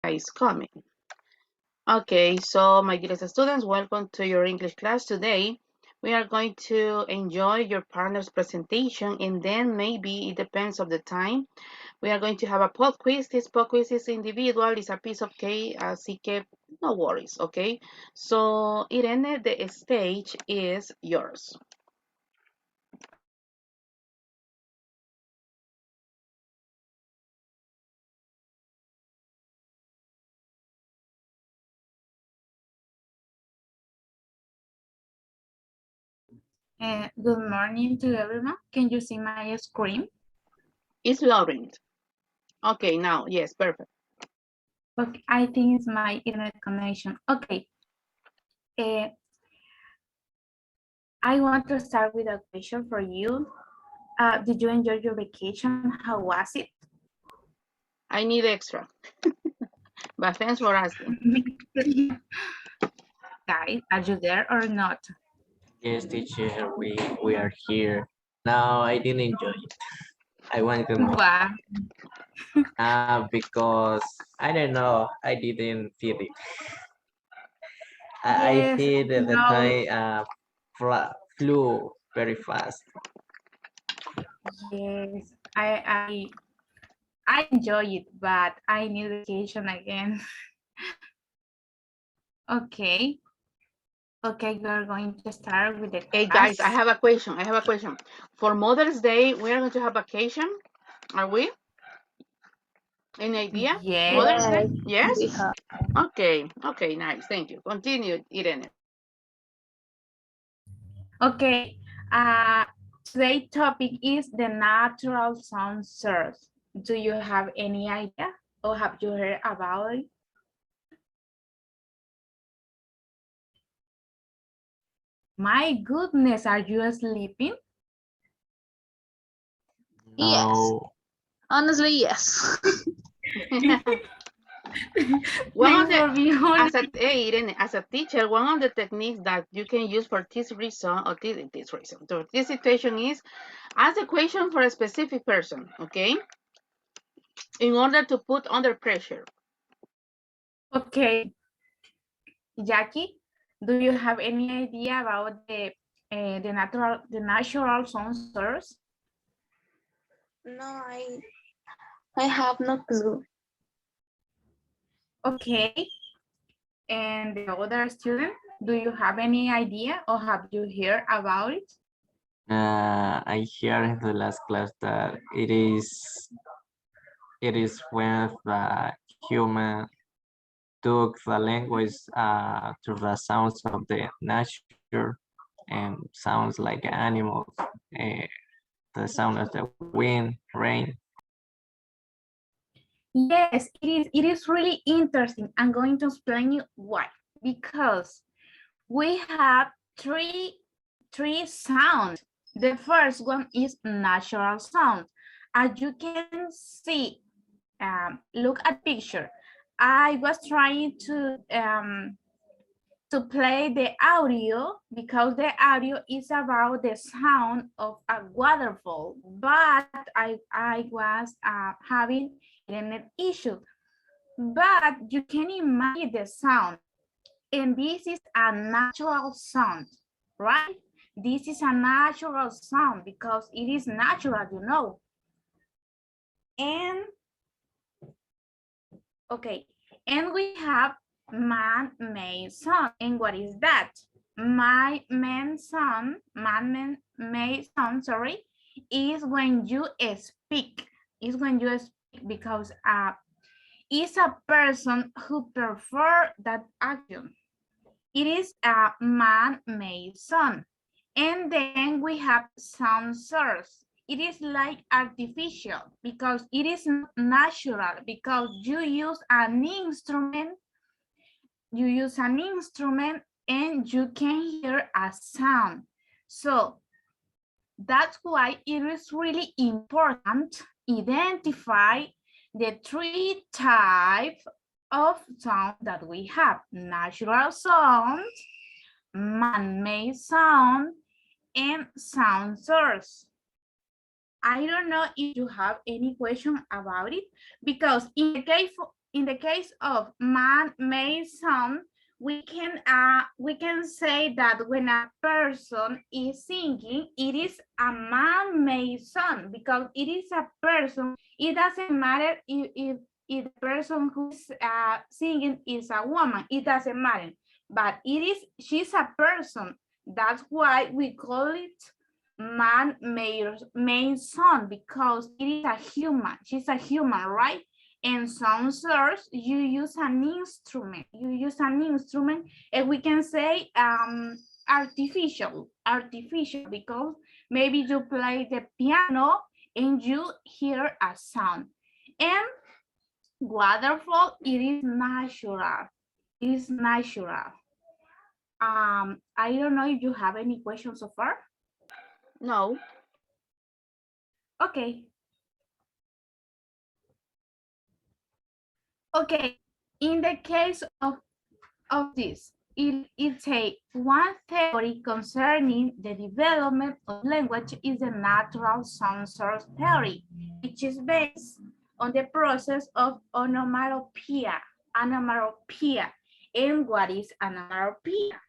is coming. Okay, so my dearest students, welcome to your English class today. We are going to enjoy your partner's presentation, and then maybe it depends on the time. We are going to have a pop quiz. This pop quiz is individual, it's a piece of cake, así que no worries, okay? So, Irene, the stage is yours. Good morning to everyone. Can you see my screen? It's Lauren. Okay, now, yes, perfect. Okay, I think it's my internet connection. Okay. I want to start with a question for you. Did you enjoy your vacation? How was it? I need extra, but thanks for asking. Guys, are you there or not? Yes, teacher, we are here. No, I didn't enjoy it. I want to know. Wow. Because I don't know, I didn't feel it. I Yes, feel that the no, time flew very fast. yes, I enjoy it, but I need vacation again. Okay. Okay, we're going to start with the class. Hey guys, I have a question. For Mother's Day, we are going to have vacation. Are we? Any idea? Yes. Mother's Day? Yes? We have. Okay, nice. Thank you. Continue, Irene. Okay. Today's topic is the natural sound source. Do you have any idea or have you heard about it? My goodness, are you sleeping? Yes. Honestly, yes. One of Thanks for being honest. Irene, as a teacher, one of the techniques that you can use for this reason or this reason, so this situation is ask a question for a specific person, okay? In order to put under pressure. Okay. Jackie, do you have any idea about the natural sound source? No, I have no clue. Okay. And the other student, do you have any idea or have you heard about it? I hear in the last class that it is when the human took the language to the sounds of the nature and sounds like animals, the sound of the wind, rain. Yes, it is really interesting. I'm going to explain you why. Because we have three sounds. The first one is natural sound. As you can see, look at picture. I was trying to play the audio because the audio is about the sound of a waterfall, but I was having internet issue. But you can imagine the sound, and this is a natural sound, right? This is a natural sound because it is natural, you know. And okay, and we have man-made sound. And what is that? Man-made sound, sorry, is when you speak. Is when you speak because is a person who perform that action. It is a man-made sound. And then we have sound source. It is like artificial because it is not natural because you use an instrument and you can hear a sound. So that's why it is really important to identify the three types of sound that we have: natural sound, man-made sound, and sound source. I don't know if you have any question about it, because in the in the case of man-made sound, we can say that when a person is singing, it is a man-made sound because it is a person. It doesn't matter if the person who's singing is a woman. It doesn't matter, but she's a person. That's why we call it man-made sound because it is a human. She's a human, right? And some source, you use an instrument. You use an instrument, and we can say artificial because maybe you play the piano and you hear a sound. And waterfall, it is natural. It is natural. I don't know if you have any questions so far. No. Okay. Okay, in the case of this, it's a one theory concerning the development of language is the natural sound source theory, which is based on the process of onomatopoeia. Onomatopoeia. And what is onomatopoeia?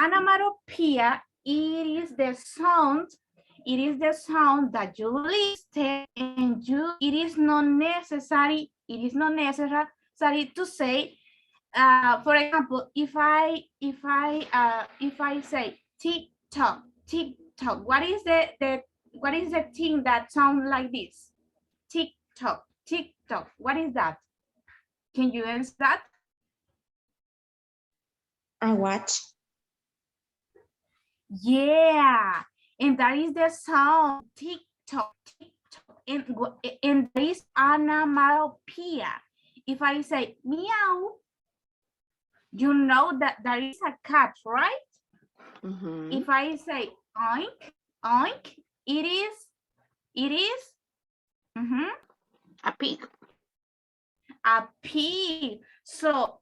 Onomatopoeia, it is the sound that you listen and it is not necessary to say, for example, if I say tick tock, what is the thing that sounds like this? Tick tock, what is that? Can you answer that? A watch. Yeah, and that is the sound tick tock, and there is onomatopoeia. If I say meow, you know that there is a cat, right? Mm-hmm. If I say oink, it is A pig. a pig. So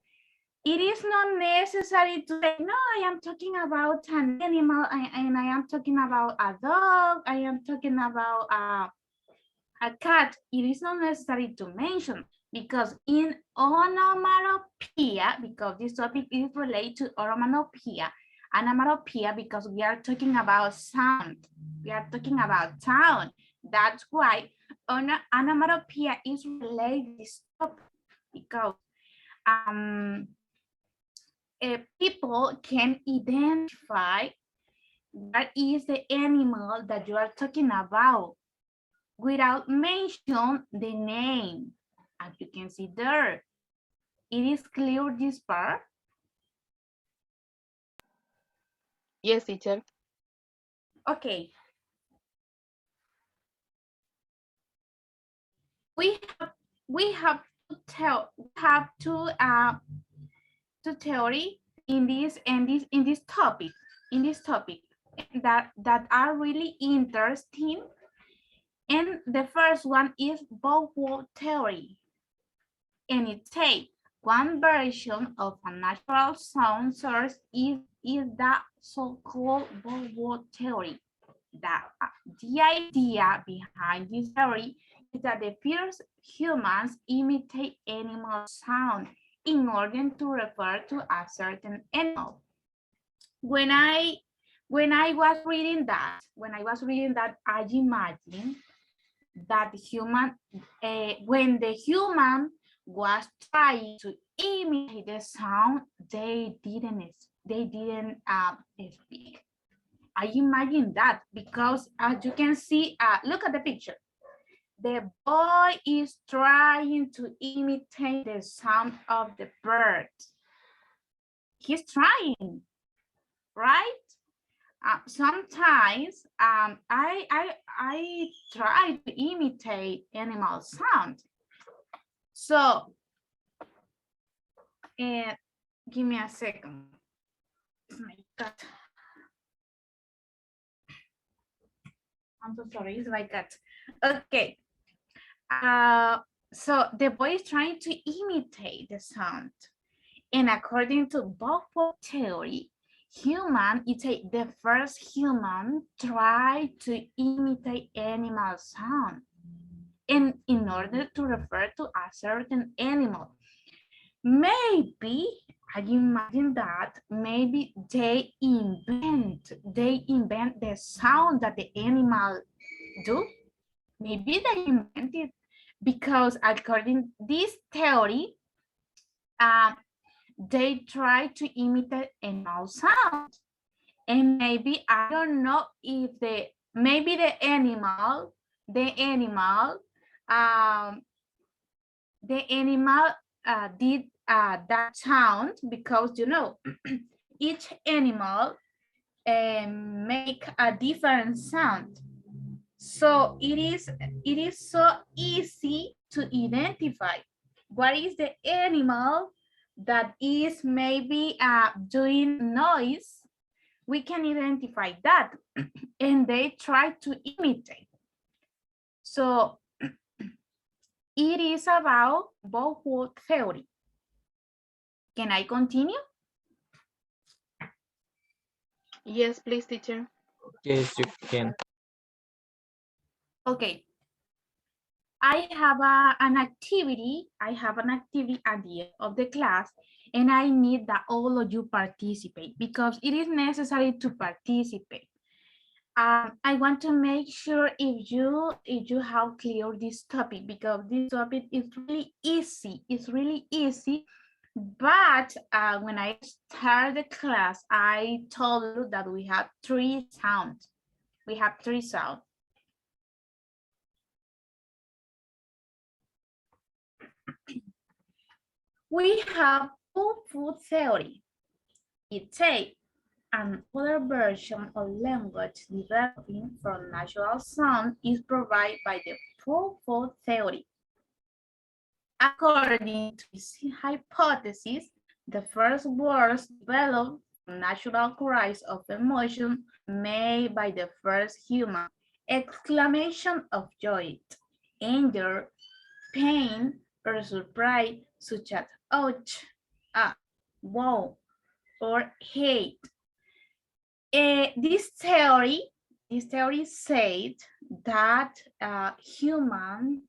it is not necessary to say, no, I am talking about an animal and I am talking about a dog, I am talking about a cat. It is not necessary to mention because in onomatopoeia, because this topic is related to onomatopoeia, because we are talking about sound. We are talking about sound. That's why onomatopoeia is related to this topic because people can identify what is the animal that you are talking about without mentioning the name. As you can see there, it is clear this part. Yes, teacher. Okay. We have two theory in this topic that are really interesting. And the first one is vowel theory. And it says one version of a natural sound source is the so-called vowel theory. The idea behind this theory is that the first humans imitate animal sound in order to refer to a certain animal. When I was reading that, I imagine that when the human was trying to imitate the sound, they didn't speak. I imagine that because as you can see, look at the picture. The boy is trying to imitate the sound of the bird. He's trying, right? Sometimes I try to imitate animal sound. So, give me a second. Oh my God. I'm so sorry, it's like that. Okay. So the boy is trying to imitate the sound. And according to vocal theory, the first human tried to imitate animal sound. and in order to refer to a certain animal. Maybe I imagine that maybe they invent the sound that the animal do. Maybe they invented because according this theory, they try to imitate animal sound. And maybe I don't know if maybe the animal um, did that sound because each animal make a different sound. So it is so easy to identify what is the animal that is maybe doing noise. We can identify that and they try to imitate. So it is about Bow theory. Can I continue? Yes, please, teacher. Yes, you can. Okay. I have an activity at the end of the class, and I need that all of you participate because it is necessary to participate. I want to make sure if you have clear this topic because this topic is really easy. It's really easy. But when I started the class, I told you that we have 3 sounds. We have 3 sounds. We have food theory. It's another version of language developing from natural sound is provided by the food theory. According to this hypothesis, the first words developed from natural cries of emotion made by the first human. Exclamation of joy, anger, pain, or surprise, such as ouch, wow, or hate. This theory said that human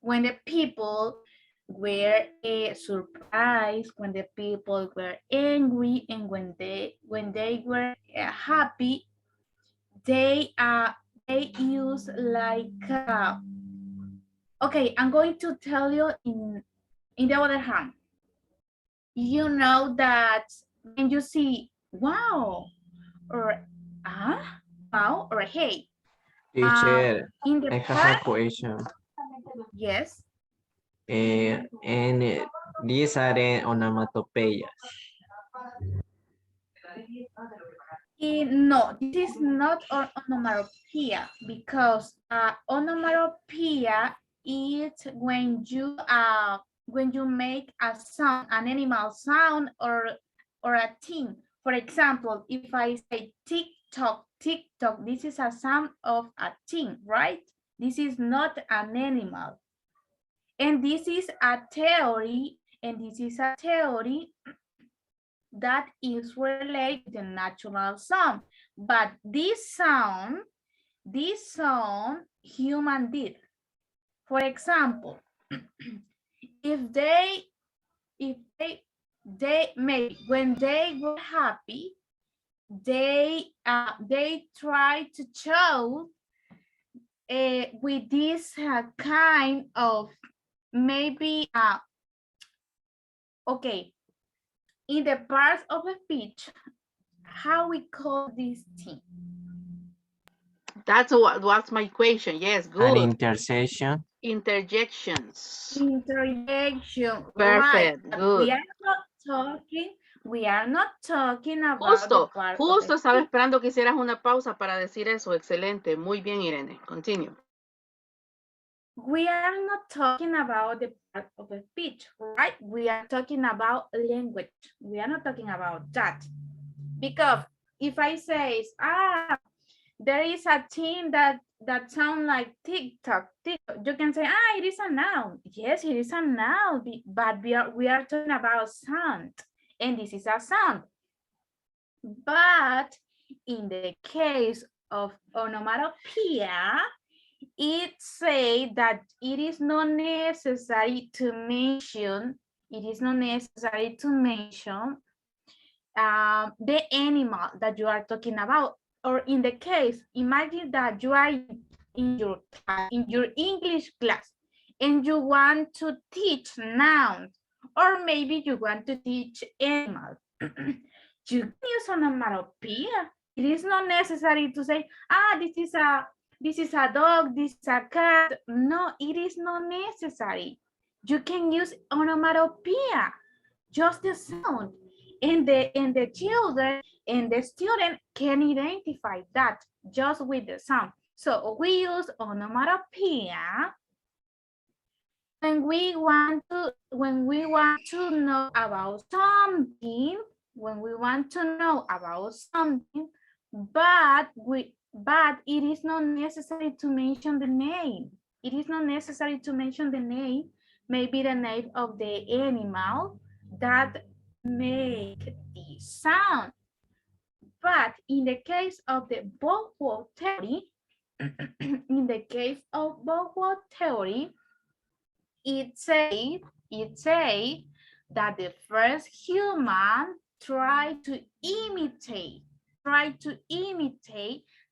when the people were surprised, when the people were angry, and when they were happy, they use like okay, I'm going to tell you in the other hand. You know that when you see wow or wow or hey, Teacher, in the I have a past, question. yes. And these are onomatopoeias. No, this is not an onomatopoeia because onomatopoeia is when you make a sound, an animal sound or a thing. For example, if I say tick tock, this is a sound of a thing, right? This is not an animal. And this is a theory, that is related to the natural sound. But this sound human did. For example, if they maybe when they were happy, they try to show with this kind of maybe okay, in the parts of a speech, how we call this thing? That's what was my question. Yes, An good. intersection. Interjections. Interjection, Perfect, right? good. We are not talking about the part of Justo the estaba speech. esperando que hicieras una pausa para decir eso. Excelente. Muy bien, Irene. Continue. We are not talking about the part of the speech, right? We are talking about language. We are not talking about that. Because if I say, there is a thing that sounds like TikTok, you can say, it is a noun. Yes, it is a noun, but we are talking about sound, and this is a sound. But In the case of onomatopoeia, it say that it is not necessary to mention, the animal that you are talking about. Or in the case, imagine that you are in your class, in your English class, and you want to teach nouns, or maybe you want to teach animals. You can use onomatopoeia. It is not necessary to say, this is a dog, this is a cat. No, it is not necessary. You can use onomatopoeia, just the sound. And the children and the student can identify that just with the sound. So we use onomatopoeia when we want to know about something, but it is not necessary to mention the name. Maybe the name of the animal that make the sound. But in the case of the Both theory, it say that the first human tried to imitate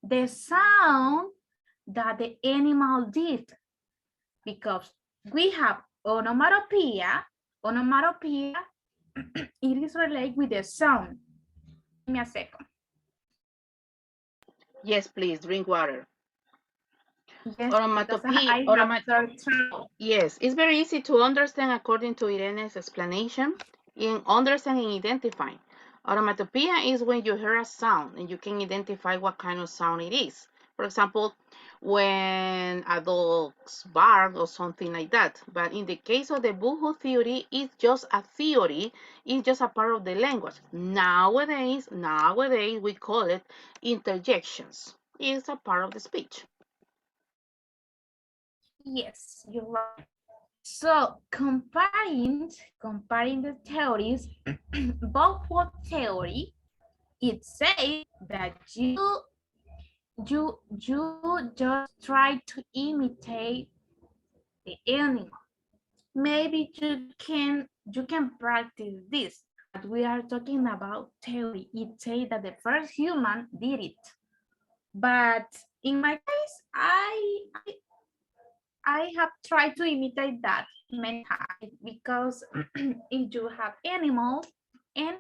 the sound that the animal did, because we have onomatopoeia, it is related with the sound. Give me a second. Yes, please, drink water. Yes, Onomatopoeia. Yes, it's very easy to understand according to Irene's explanation in understanding and identifying. Onomatopoeia is when you hear a sound and you can identify what kind of sound it is. For example, when a dog's bark or something like that. But in the case of the Boohoo theory, it's just a theory. It's just a part of the language. Nowadays, we call it interjections. It's a part of the speech. Yes, you're right. So comparing the theories, both theory, it says that you just try to imitate the animal. Maybe you can practice this, but we are talking about theory. It says that the first human did it. But in my case, I have tried to imitate that many times, because if you have animals, and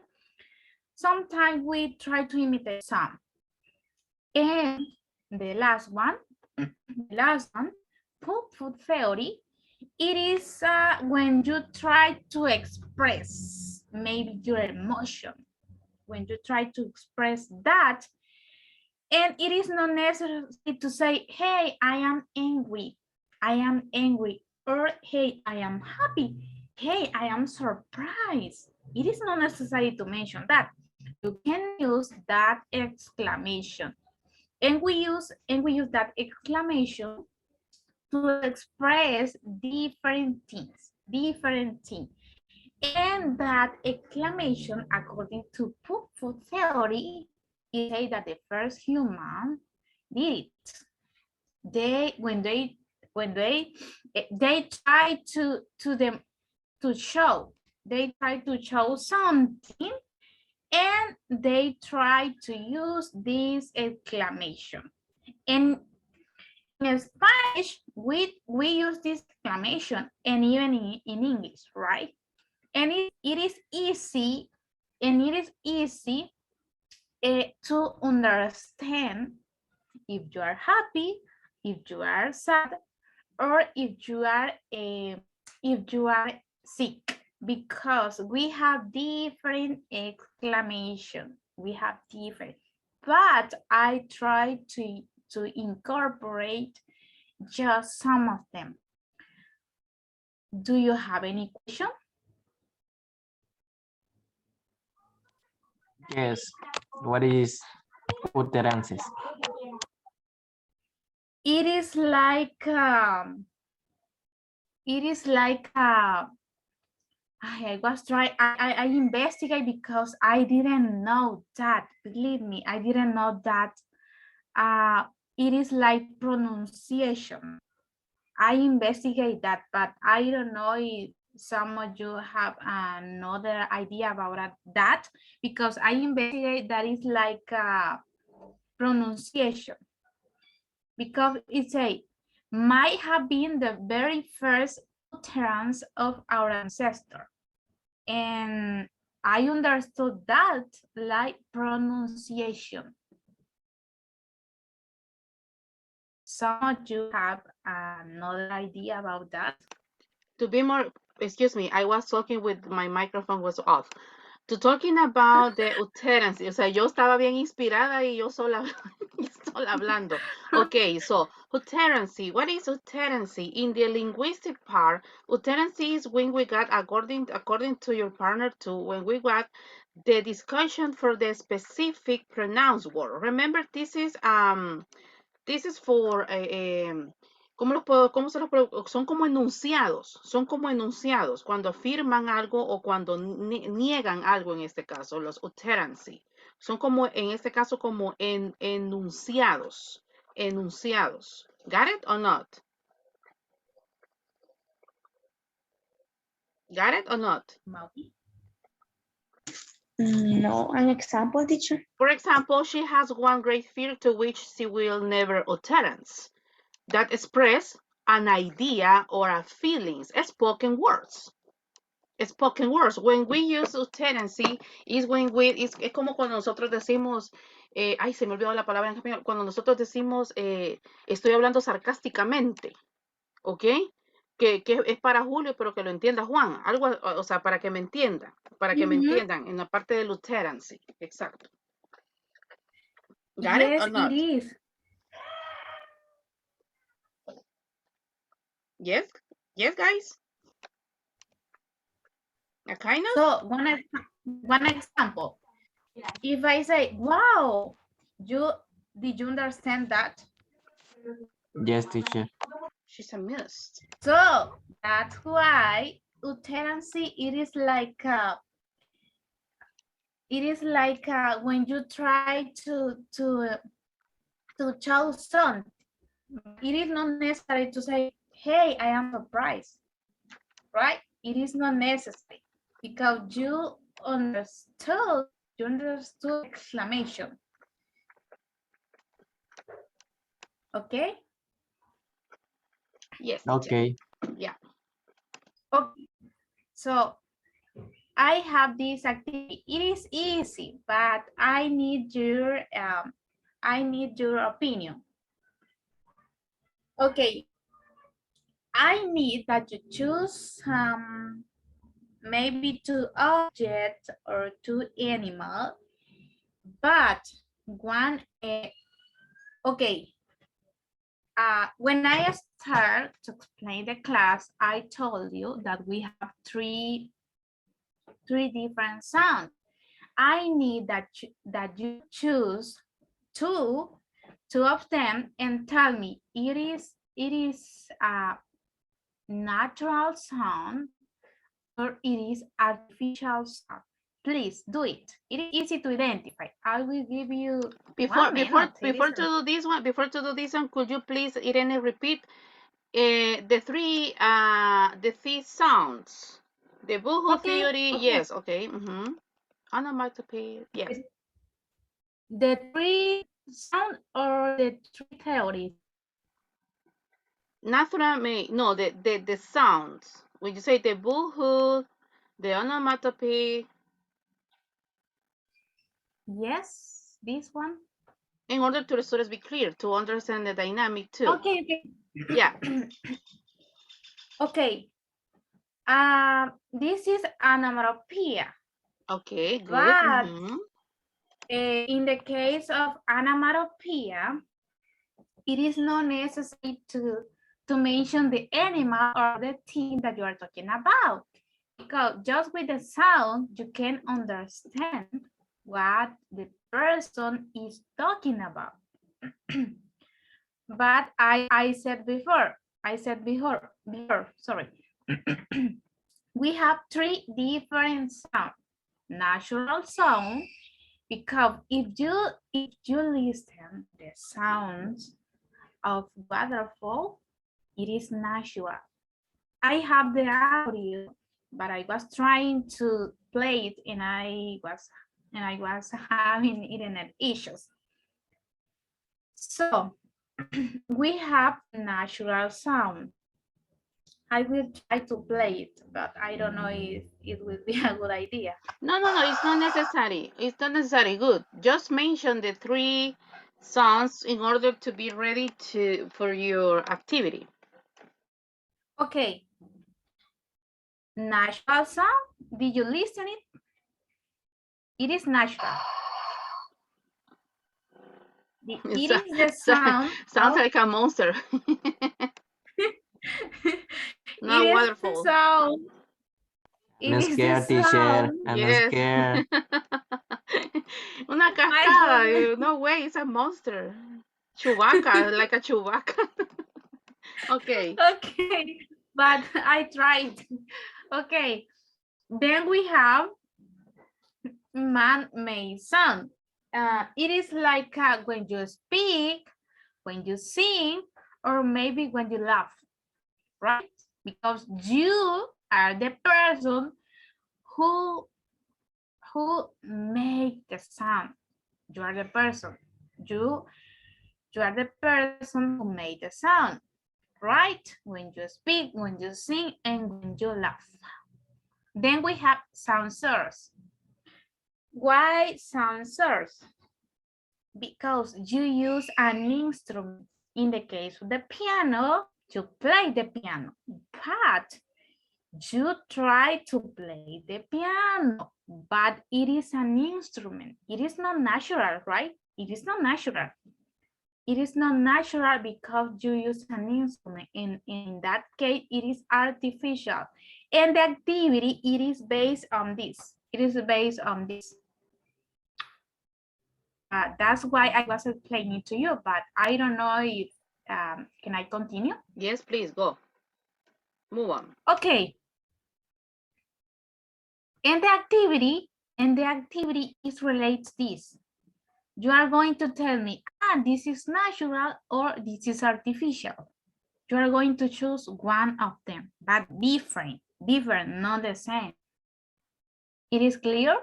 sometimes we try to imitate some. And the last one, food theory, it is when you try to express maybe your emotion, when you try to express that, and it is not necessary to say, hey, I am angry, or hey, I am happy, hey, I am surprised. It is not necessary to mention that. You can use that exclamation, and we use that exclamation to express different things. And that exclamation, according to food theory, it say that the first human did it. When they try to show something, and they try to use this exclamation. And in Spanish, we use this exclamation, and even in English, right? And it is easy to understand if you are happy, if you are sad, or if you are sick, because we have different exclamation. But I try to incorporate just some of them. Do you have any question? Yes. What is utterances? It is like I was trying, I investigate because I didn't know that, believe me, I didn't know that it is like pronunciation. I investigate that, but I don't know if some of you have another idea about that, because I investigate that is like pronunciation, because it say might have been the very first utterance of our ancestor. And I understood that like pronunciation. Some of you have another idea about that? To be more, excuse me, I was talking with my microphone was off. To talking about the utterances, o sea, yo estaba bien inspirada y yo sola, sola hablando. Okay, so utterancy, what is utterancy? In the linguistic part, utterancy is when we got, according to your partner too, when we got the discussion for the specific pronounced word. Remember, this is for ¿cómo se los puedo? Son como enunciados cuando afirman algo o cuando niegan algo en este caso, los utterancy. Son como, en este caso, como enunciados. Got it or not? Got it or not? No, an example, teacher. For example, she has one great fear to which she will never utterance. That express an idea or a feelings, spoken words. Spoken words. When we use utterancy is when we, es como cuando nosotros decimos, ay, se me olvidó la palabra en español, cuando nosotros decimos, estoy hablando sarcásticamente, ¿ok? Que es para Julio, pero que lo entienda Juan, algo, o sea, para que me entiendan, en la parte del utterancy, exacto. Got it or not? It is. Yes, guys. Kind of. So one example. If I say, "Wow, did you understand that?" Yes, teacher. She's amused. So that's why utterancy it is like when you try to show something. It is not necessary to say, "Hey, I am surprised," right? It is not necessary because you understood exclamation. Okay. Yes. Okay. Yeah. Okay. So I have this activity. It is easy, but I need your opinion. Okay. I need that you choose maybe 2 objects or 2 animals, but one. Okay. When I start to explain the class, I told you that we have three different sounds. I need that you choose two of them and tell me it is a natural sound or it is artificial sound. Please do it. It is easy to identify. I will give you before to do this one, could you please, Irene, repeat the three sounds? The boohoo theory, okay. Yes, okay. Onomatopoeia, yes. The 3 sound or the 3 theories? Naturally, no, the sounds. When you say the boohoo, the onomatopoeia. Yes, this one. In order to the students be clear, to understand the dynamic too. Okay. Yeah. Okay. This is onomatopoeia. Okay, good. But in the case of onomatopoeia, it is not necessary to mention the animal or the thing that you are talking about. Because just with the sound, you can understand what the person is talking about. But I said before, sorry, we have three different sounds. Natural sound, because if you listen the sounds of waterfall, it is natural. I have the audio, but I was trying to play it and I was having internet issues. So we have natural sound. I will try to play it, but I don't know if it will be a good idea. No, it's not necessary. It's not necessary. Good. Just mention the three songs in order to be ready for your activity. Okay. Natural sound. Did you listen it? It is natural. It is the sound. Sounds like a monster. No It is the waterfall. sound. It I'm is the scared, teacher. sound. I'm Yes. scared. Una My cascada. goodness. No way, it's a monster. Chewbacca, like a Chewbacca. Okay. Okay, but I tried. Okay, then we have man-made sound. It is like when you speak, when you sing, or maybe when you laugh, right? Because you are the person who make the sound. You are the person. You are the person who made the sound, right? When you speak, when you sing, and when you laugh. Then we have sound source. Why sound source? Because you use an instrument. In the case of the piano, you play the piano, but you try to play the piano, but it is an instrument. It is not natural, right? It is not natural. It is not natural because you use an instrument. In that case, it is artificial. And the activity, it is based on this. It is based on this. That's why I was explaining to you, but I don't know if, can I continue? Yes, please, go. Move on. Okay. And the activity is related to this. You are going to tell me, this is natural or this is artificial. You are going to choose one of them, but different, not the same. It is clear?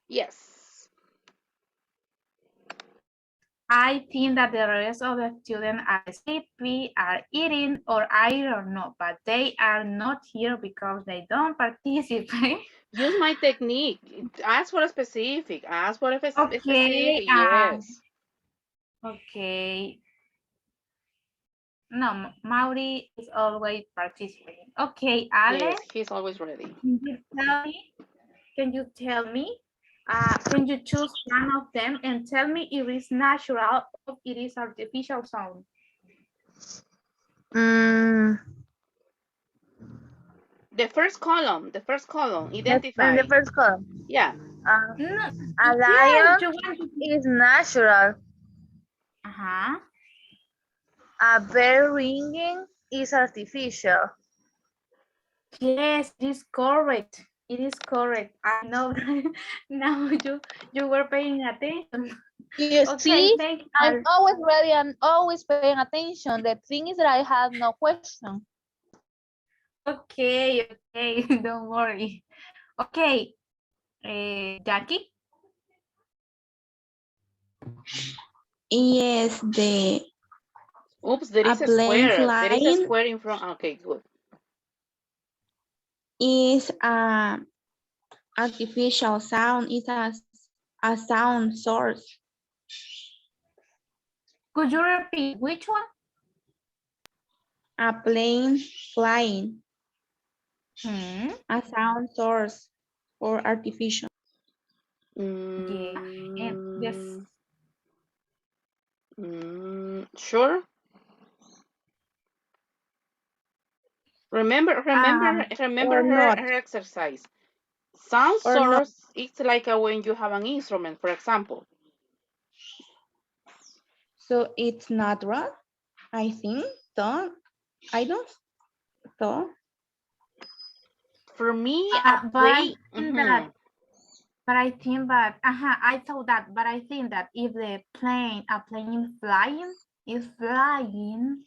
Yes. I think that the rest of the students are sleepy, are eating, or I don't know, but they are not here because they don't participate. Use my technique. Ask for a specific. Ask for a specific. Okay. Yes. Okay. No, Mauri is always participating. Okay, Ale, Yes, he's always ready. can you tell me, can you choose one of them and tell me if it's natural or it is artificial sound? The first column, identify. In the first column, Yeah. No, a yes, lion you want to... is natural. Uh-huh. A bell ringing is artificial. Yes, it is correct. It is correct. I know that now you were paying attention. You Okay, see, thank you. I'm always ready and always paying attention. The thing is that I have no question. Okay, don't worry. Okay, Jackie? Yes, Oops, there a is a plane square. There is a flying square in front. Okay, good. is a artificial sound, is a sound source. Could you repeat which one? A plane flying, a sound source or artificial. Yeah, and this. Sure. Remember Or not, her exercise. Sound or not. source, it's like when you have an instrument, for example. So it's natural, I think. So I don't. So For me, a But I plane. think that, I thought that, but I think that if the a plane is flying,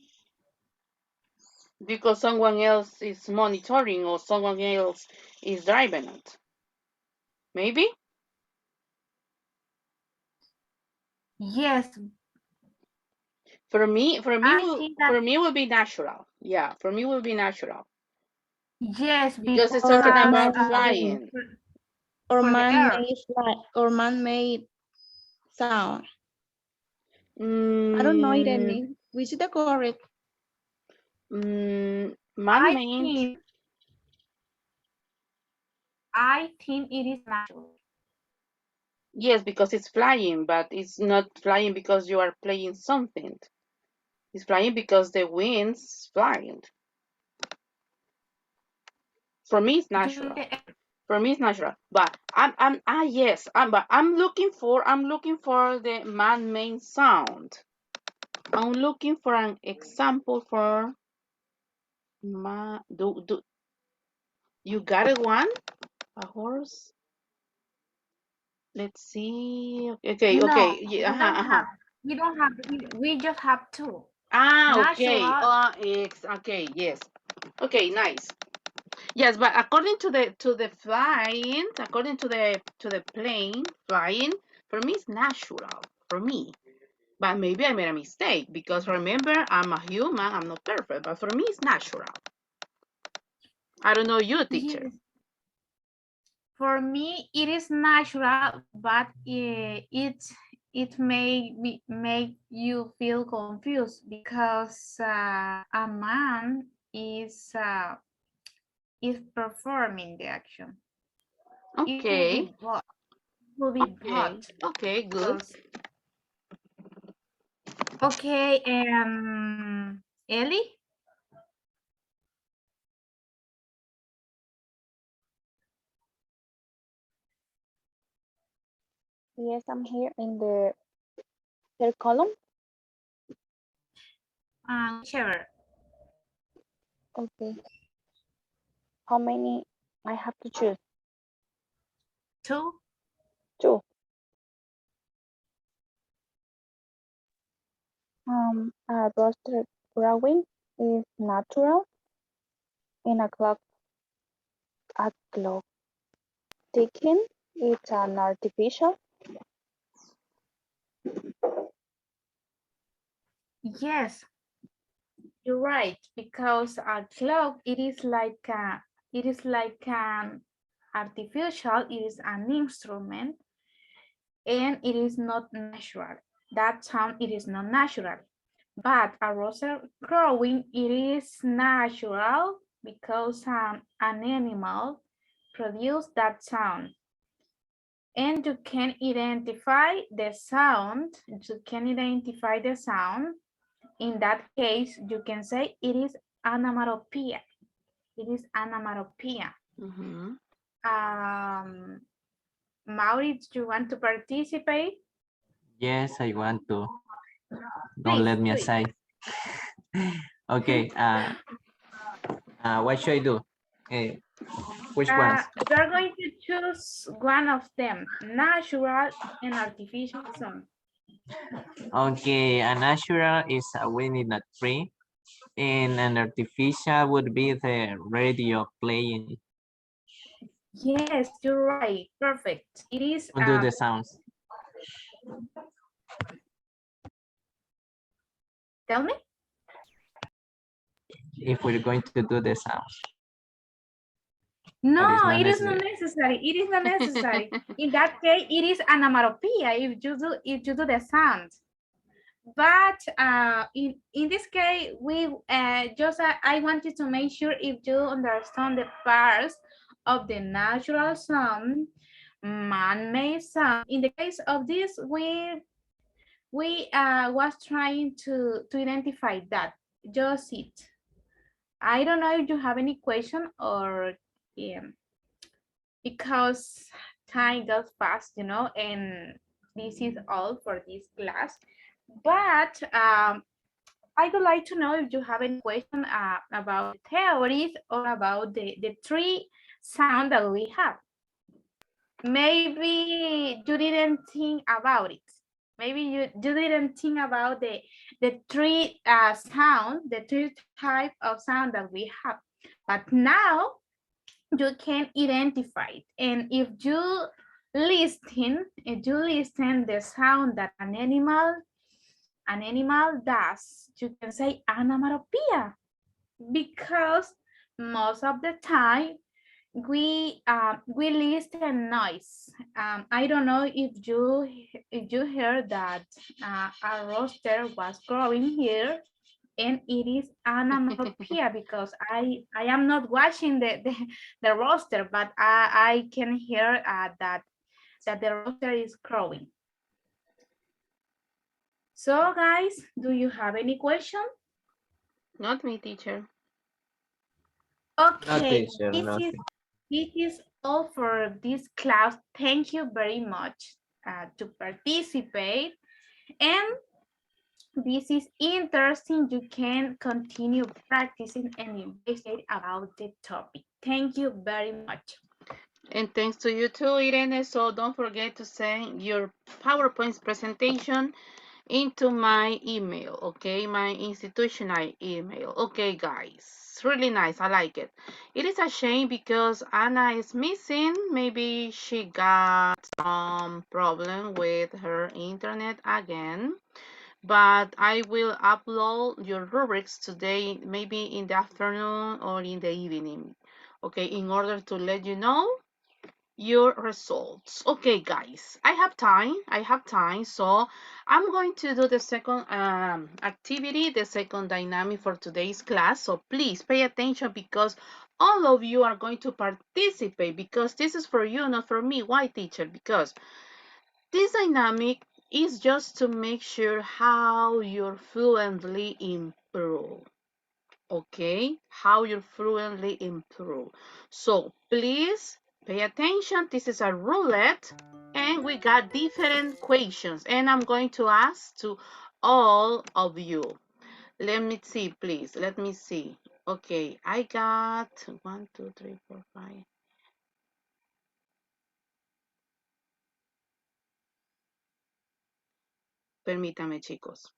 Because someone else is monitoring or someone else is driving it. Maybe? yes, For me, I think that, for me will be natural. Yeah, for me will be natural. yes, Because it's Or talking because about man-made, flying. or for the earth. man-made or man-made sound. I don't know, Mm, Irene. Which is the correct? I man-made. think it is natural. Yes, because it's flying, but it's not flying because you are playing something. It's flying because the wind's flying. For me, it's natural. For me, it's natural. But but I'm looking for the man-made sound. I'm looking for an example for do you got it one? A horse? Let's see. Okay, No, okay. Yeah, we don't have. We don't have. We just have two. Okay. Natural. It's okay. Yes. Okay, nice. Yes, but according to the flying, according to the plane flying, for me it's natural. For me. But maybe I made a mistake because remember I'm a human, I'm not perfect, but for me it's natural. I don't know you, teacher. Yes. For me, it is natural, but it make you feel confused because a man is performing the action. It will be Okay. both. Will be Okay. both. Okay, good. Because, okay, Ellie. Yes, I'm here in the third column. Whichever. Okay. How many I have to choose? Two. Two. A roasted growing is natural, and a clock ticking is an artificial. Yes, you're right, because a clock it is like an artificial, it is an instrument, and it is not natural. That sound it is not natural. But a rooster crowing it is natural because an animal produce that sound. And you can identify the sound. You can identify the sound. In that case, you can say it is onomatopoeia. It is onomatopoeia. Maurits, do you want to participate? Yes, I want to. Don't Please, let me please. aside. Okay. What should I do? Which ones? You're going to choose one of them, natural and artificial sound. Okay, a natural is a wind in a tree, and an artificial would be the radio playing. Yes, you're right. Perfect. It is. Who do the sounds? Tell me. If we're going to do the sounds. No, it is not necessary. It is not necessary. In that case, it is onomatopoeia if you do the sound. But in this case, we just I wanted to make sure if you understand the parts of the natural sound, man-made sound. In the case of this, we was trying to identify that. Just it. I don't know if you have any question or because time goes fast, you know, and this is all for this class. But I would like to know if you have any question about the theories or about the three sound that we have. Maybe you didn't think about it. Maybe you didn't think about the three sound, the three type of sound that we have. But now you can identify it. And if you listen the sound that an animal does, you can say onomatopoeia, because most of the time we listen noise. I don't know if you heard that a rooster was growing here, and it is onomatopoeia because I am not watching the rooster, but I can hear that the rooster is crowing. So guys, do you have any question? Not me, teacher. Okay, teacher, this nothing. is all for this class. Thank you very much to participate. And this is interesting. You can continue practicing and investigate about the topic. Thank you very much. And thanks to you too, Irene. So don't forget to send your PowerPoint presentation into my email, okay? My institutional email. Okay, guys. Really nice. I like it. It is a shame because Anna is missing. Maybe she got some problem with her internet again. But I will upload your rubrics today, maybe in the afternoon or in the evening, okay, in order to let you know your results. Okay, guys, I have time, so I'm going to do the second activity, the second dynamic for today's class. So please pay attention because all of you are going to participate, because this is for you, not for me. Why, teacher? Because this dynamic is just to make sure how you're fluently improve. Okay, how you fluently improve. So please pay attention. This is a roulette and we got different questions, and I'm going to ask to all of you. Let me see, please. Let me see. Okay, I got 1, 2, 3, 4, 5. Permítame, chicos.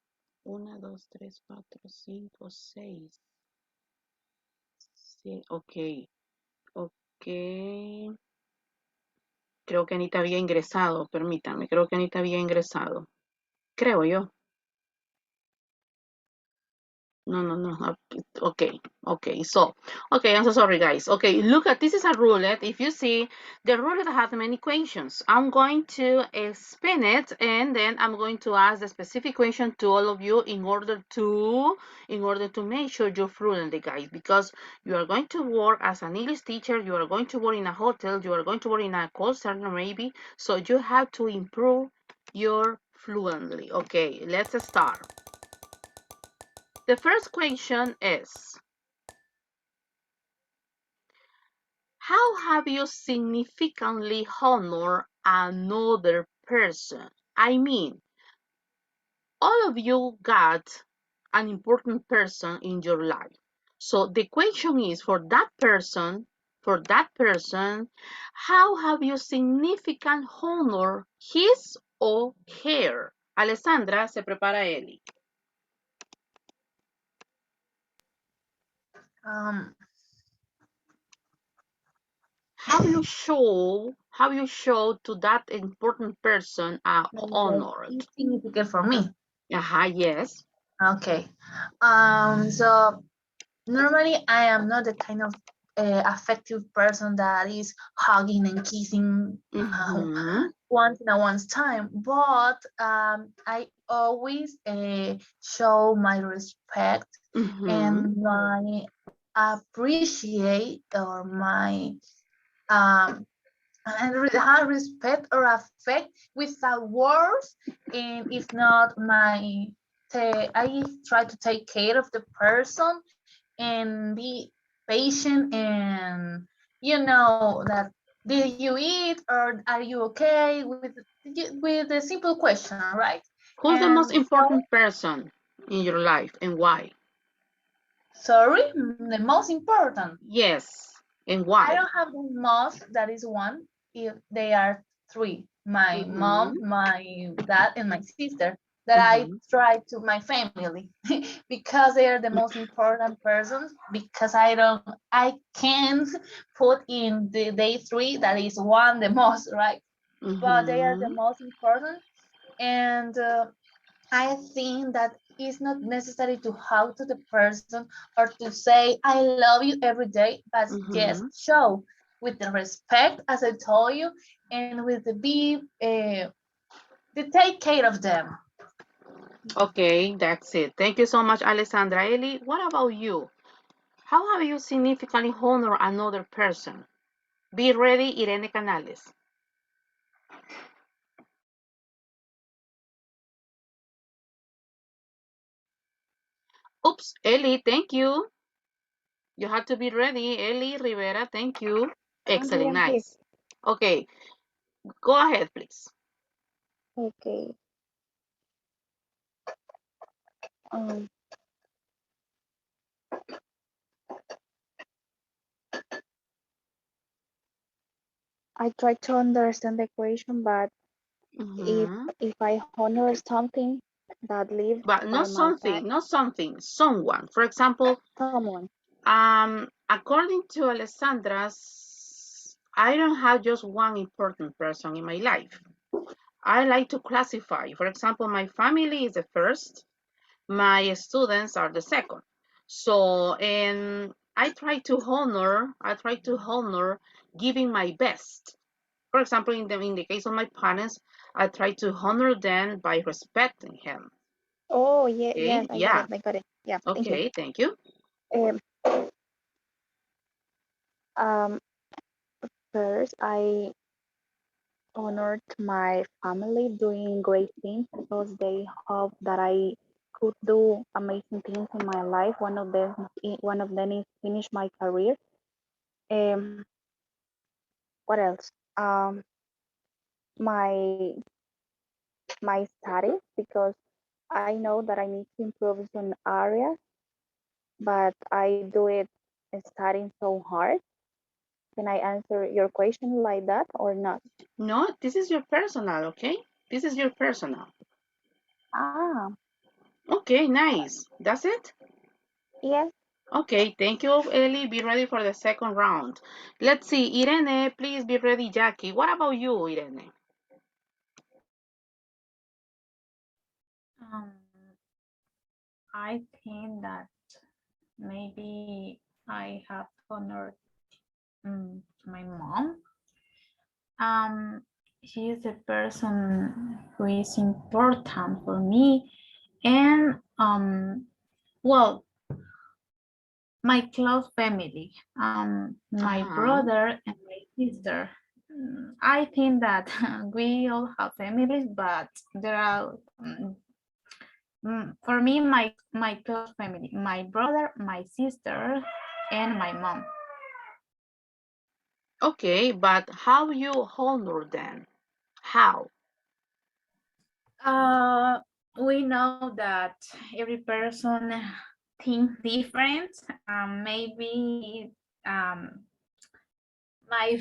1, 2, 3, 4, 5, 6. Sí, ok. Ok. Creo que Anita había ingresado, permítame, creo que Anita había ingresado. Creo yo. No. Okay. So, okay, I'm so sorry, guys. Okay, look at this is a roulette. If you see, the roulette has many questions. I'm going to spin it, and then I'm going to ask the specific question to all of you in order to make sure you're fluent, guys. Because you are going to work as an English teacher, you are going to work in a hotel, you are going to work in a call center, maybe. So you have to improve your fluently. Okay, let's start. The first question is, how have you significantly honored another person? I mean, all of you got an important person in your life. So the question is, for that person, how have you significantly honored his or her? Alessandra, se prepara Eli. Have you showed to that important person honored? Significant for me. Yes. Okay. So normally I am not the kind of affective person that is hugging and kissing once in a once time, but I always show my respect and my appreciate or my have respect or affect without words, and if not I try to take care of the person and be patient, and you know that did you eat or are you okay with a simple question, right? Who's the most And important person in your life and why? sorry, the most important. Yes. And I why? don't have the most, that is one, if they are three. My mom, my dad, and my sister. That I try to my family because they are the most important persons. Because I can't put in the day three, that is one the most, right? But they are the most important, and I think that it's not necessary to hug to the person or to say I love you every day, but just show with the respect, as I told you, and with the to take care of them. Okay, that's it. Thank you so much, Alessandra. Eli, what about you? How have you significantly honored another person? Be ready, Irene Canales. Oops, Eli, thank you. You have to be ready. Eli Rivera, thank you. I'm here, Excellent, I'm here. nice. Okay, go ahead, please. Okay. Um, I try to understand the question, but if Mm-hmm. if I honor something that lives But by not my side, something, not something, someone. For example, someone. according to Alessandra's, I don't have just one important person in my life. I like to classify. For example, my family is the first, my students are the second. So, and I try to honor giving my best. For example, in the case of my parents, I try to honor them by respecting him. Oh, yeah, Okay, yes, I got yeah. it. I got it. Yeah, thank you. Okay, thank you. Um, um, First, I honored my family doing great things because they hope that I could do amazing things in my life. One of them is finish my career. Um, what else? My my studies because I know that I need to improve in some areas, but I do it studying so hard. Can I answer your question like that or not? No, this is your personal, okay? This is your personal. Ah, Okay, nice. That's it? yes. Okay, thank you, Ellie. Be ready for the second round. Let's see, Irene, please be ready, Jackie. What about you, Irene? Um, I think that maybe I have honored my mom. Um, she is a person who is important for me, and well, my close family, my Uh-huh. brother and my sister. I think that we all have families, but there are for me my close family, my brother, my sister, and my mom. Okay, but how you honor them? How? We know that every person thinks different. Maybe um, my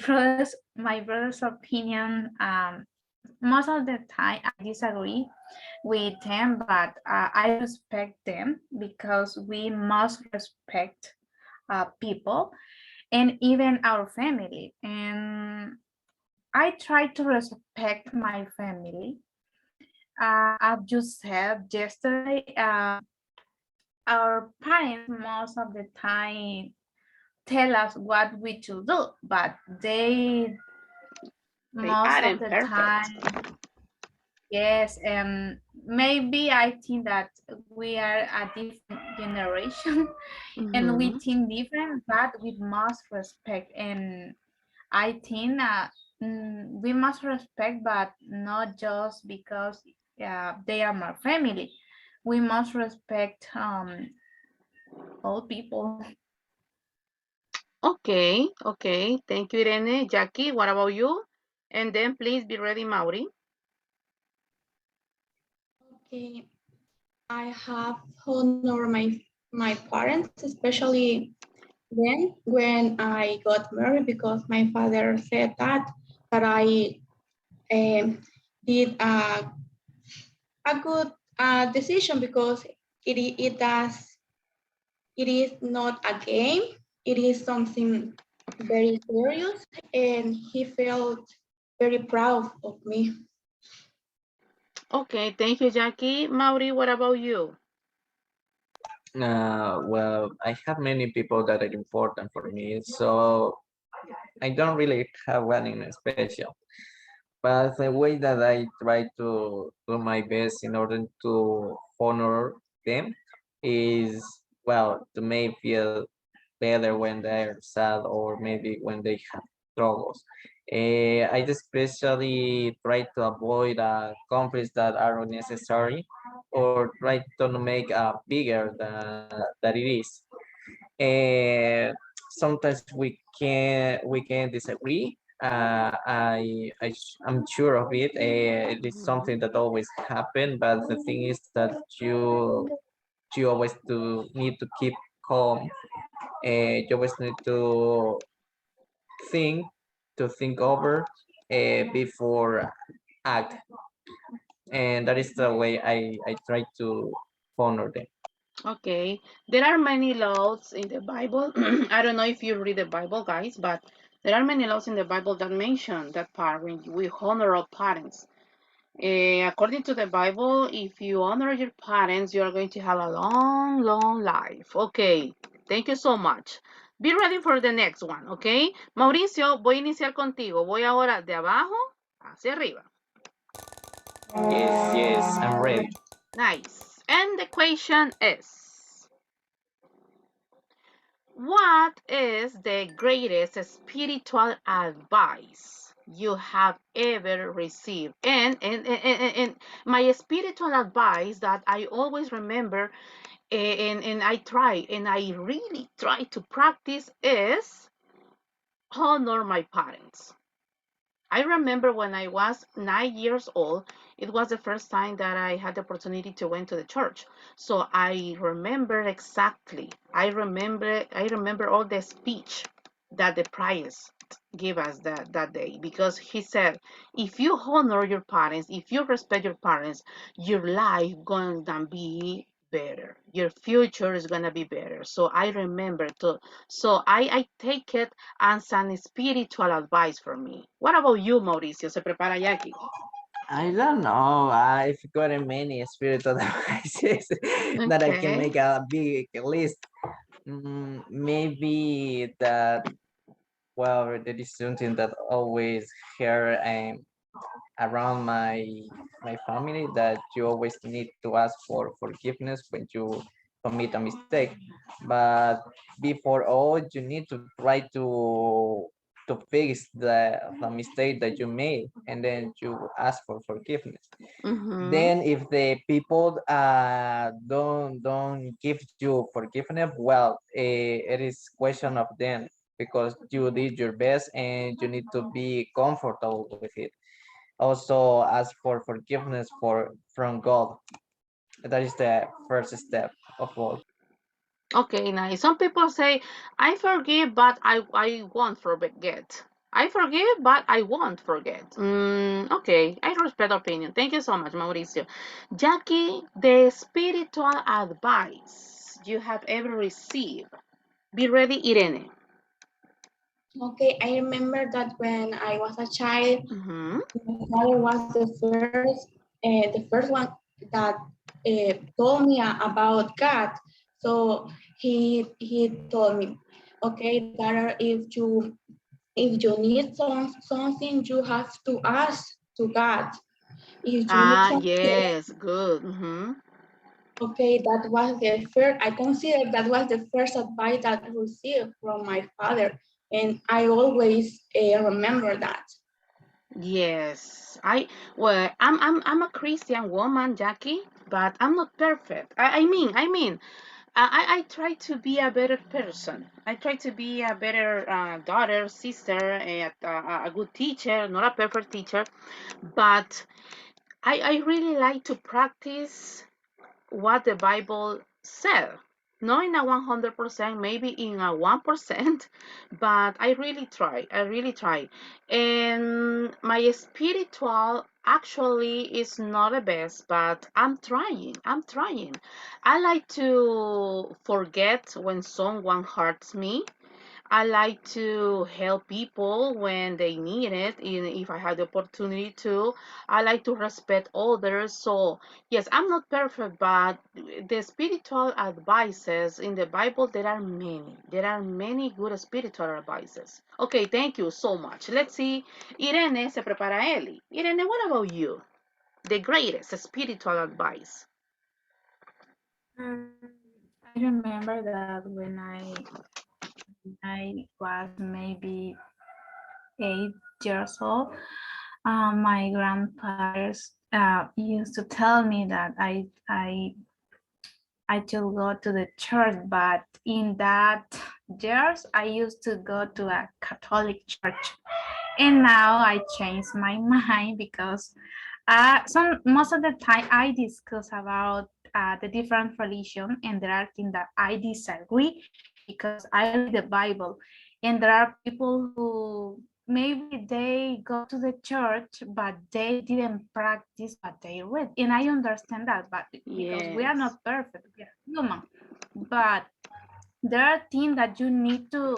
brother's opinion. Most of the time I disagree with them, but I respect them because we must respect people and even our family. And I try to respect my family. I've just said yesterday, our parents most of the time tell us what we should do, but they They most of aren't the perfect. time, yes, maybe I think that we are a different generation and we Mm-hmm. think different, but we must respect. And I think we must respect, but not just because they are my family. We must respect all people. Okay, okay. Thank you, Irene. Jackie, what about you? And then please be ready, Mauri. Okay, I have honored my parents, especially Then when I got married, because my father said that I did a good decision, because it is not a game, it is something very serious, and he felt very proud of me. Okay, thank you, Jackie. Mauri, what about you? Well, I have many people that are important for me, so I don't really have one in special. But the way that I try to do my best in order to honor them is, well, to make feel better when they're sad or maybe when they have troubles. I especially try to avoid conflicts that are unnecessary or try to make bigger than it is. And sometimes we can disagree. I'm sure of it. It is Mhm. something that always happen, but the thing is that you always need to keep calm. You always need think think over before act, and that is the way I try to honor them. Okay, there are many laws in the Bible. I don't know if you read the Bible, guys, but there are many laws in the Bible that mention that part when we honor our parents. According to the Bible, if you honor your parents, you are going to have a long, long life. Okay, thank you so much. Be ready for the next one, okay? Mauricio, voy a iniciar contigo. Voy ahora de abajo hacia arriba. Yes, I'm ready. Nice. And the question is, what is the greatest spiritual advice you have ever received? And my spiritual advice that I always remember, and I try and I really try to practice is honor my parents. I remember when I was 9 years old, it was the first time that I had the opportunity to went to the church. So I remember exactly. I remember all the speech that the priest gave us that day, because he said, if you honor your parents, if you respect your parents, your life gonna be better. Your future is gonna be better. So I remember to so I take it as an spiritual advice for me. What about you, Mauricio? Se prepara Jackie. I don't know. I've gotten many spiritual devices that I can Okay. make a big list. Maybe that, well, there is something that always here around my family, that you always need to ask for forgiveness when you commit a mistake. But before all, you need to try to fix the mistake that you made, and then you ask for forgiveness. Mm-hmm. Then if the people don't give you forgiveness, well, it is question of them, because you did your best and you need to be comfortable with it. Also ask for forgiveness from God. That is the first step of all. Okay, nice. Some people say, I forgive, but I won't forget. I forgive, but I won't forget. Okay, I respect opinion. Thank you so much, Mauricio. Jackie, the spiritual advice you have ever received. Be ready, Irene. Okay, I remember that when I was a child, Mm-hmm. my father was the first one that told me about God. So he told me, okay, that if you need something, you have to ask to God. If you need Ah, something, yes, good. Mm-hmm. okay, that was the first. I consider that was the first advice that I received from my father, and I always remember that. Yes, I'm a Christian woman, Jackie, but I'm not perfect. I try to be a better person. I try to be a better daughter, sister, a good teacher, not a perfect teacher, but I really like to practice what the Bible said. Not in a 100%, maybe in a 1%, but I really try. I really try. And my spiritual actually is not the best, but I'm trying. I'm trying. I like to forget when someone hurts me. I like to help people when they need it, if I have the opportunity to. I like to respect others. So, yes, I'm not perfect, but the spiritual advices in the Bible, there are many. There are many good spiritual advices. Okay, thank you so much. Let's see. Irene se prepara Eli. Irene, what about you? The greatest spiritual advice. Mm, I remember that when I was maybe 8 years old, my grandparents used to tell me that I should go to the church, but in that years I used to go to a Catholic church, and now I changed my mind because most of the time I discuss about the different religion, and there are things that I disagree because I read the Bible, and there are people who maybe they go to the church but they didn't practice what they read, and I understand that, but because we are Yes. not perfect, we are human, but there are things that you need to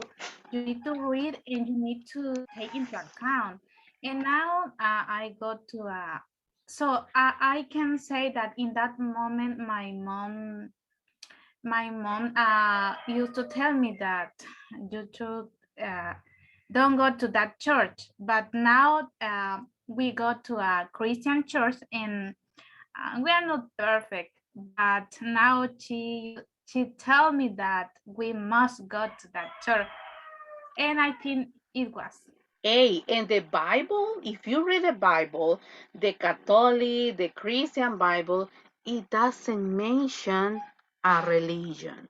read and you need to take into account. And now I go to a so I can say that in that moment my mom used to tell me that you should uh, don't go to that church, but now we go to a Christian church, and we are not perfect, but now she tell me that we must go to that church, and I think it was. Hey, in the Bible, if you read the Bible, the Catholic, the Christian Bible, it doesn't mention a religion.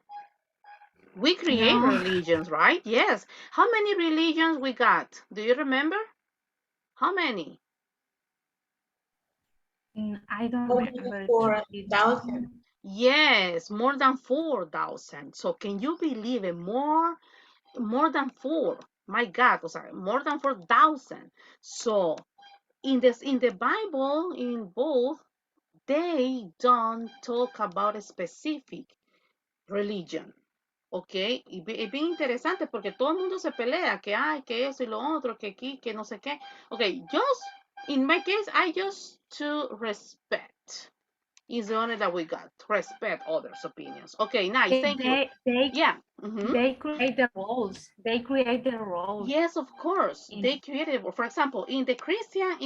We create No, religions, right? Yes. How many religions we got? Do you remember? How many? I don't More than remember it. 4,000. Yes, more than 4,000. So can you believe it? More than four. My God, sorry, more than 4,000. So in the Bible, in both, they don't talk about a specific religion. ¿Ok? Y es bien interesante porque todo el mundo se pelea, que hay, que eso y lo otro, que aquí, que no sé qué. Ok, just, in my case, I just to respect is the only that we got. Respect others' opinions. Okay, nice, They thank you. they they, Yeah. Mm-hmm. they create the roles. They create the roles. Yes, of course. In, They created, for example, in the Christian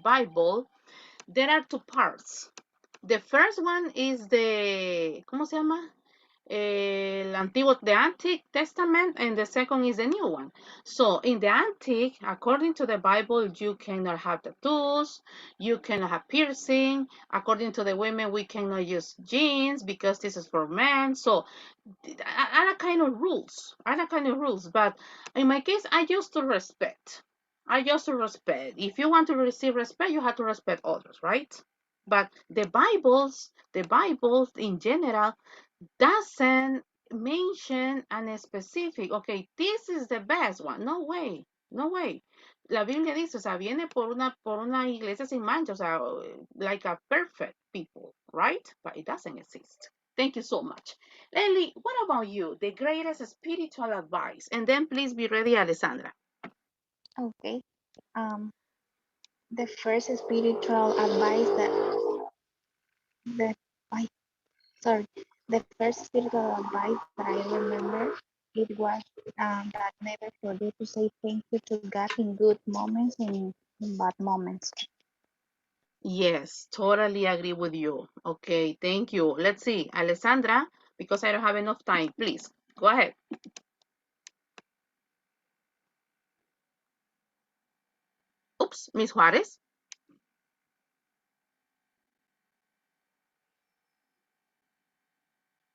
Bible, there are two parts. The first one is the, ¿cómo se llama? The Antique Testament, and the second is the new one. So in the Antique, according to the Bible, you cannot have tattoos, you cannot have piercing. According to the women, we cannot use jeans because this is for men. So other kind of rules, But in my case, I used to respect. If you want to receive respect, you have to respect others, right? But the Bibles in general doesn't mention a specific, okay, this is the best one. No way, no way. La Biblia dice, o sea, viene por una iglesia sin mancha, o sea, like a perfect people, right? But it doesn't exist. Thank you so much. Lely, what about you? The greatest spiritual advice. And then please be ready, Alessandra. Okay. Um, the first spiritual advice that I sorry, the first spiritual advice that I remember it was that never forget to say thank you to God in good moments and in bad moments. Yes, totally agree with you. Okay, thank you. Let's see, Alessandra, because I don't have enough time, please go ahead. Oops, Miss Juarez.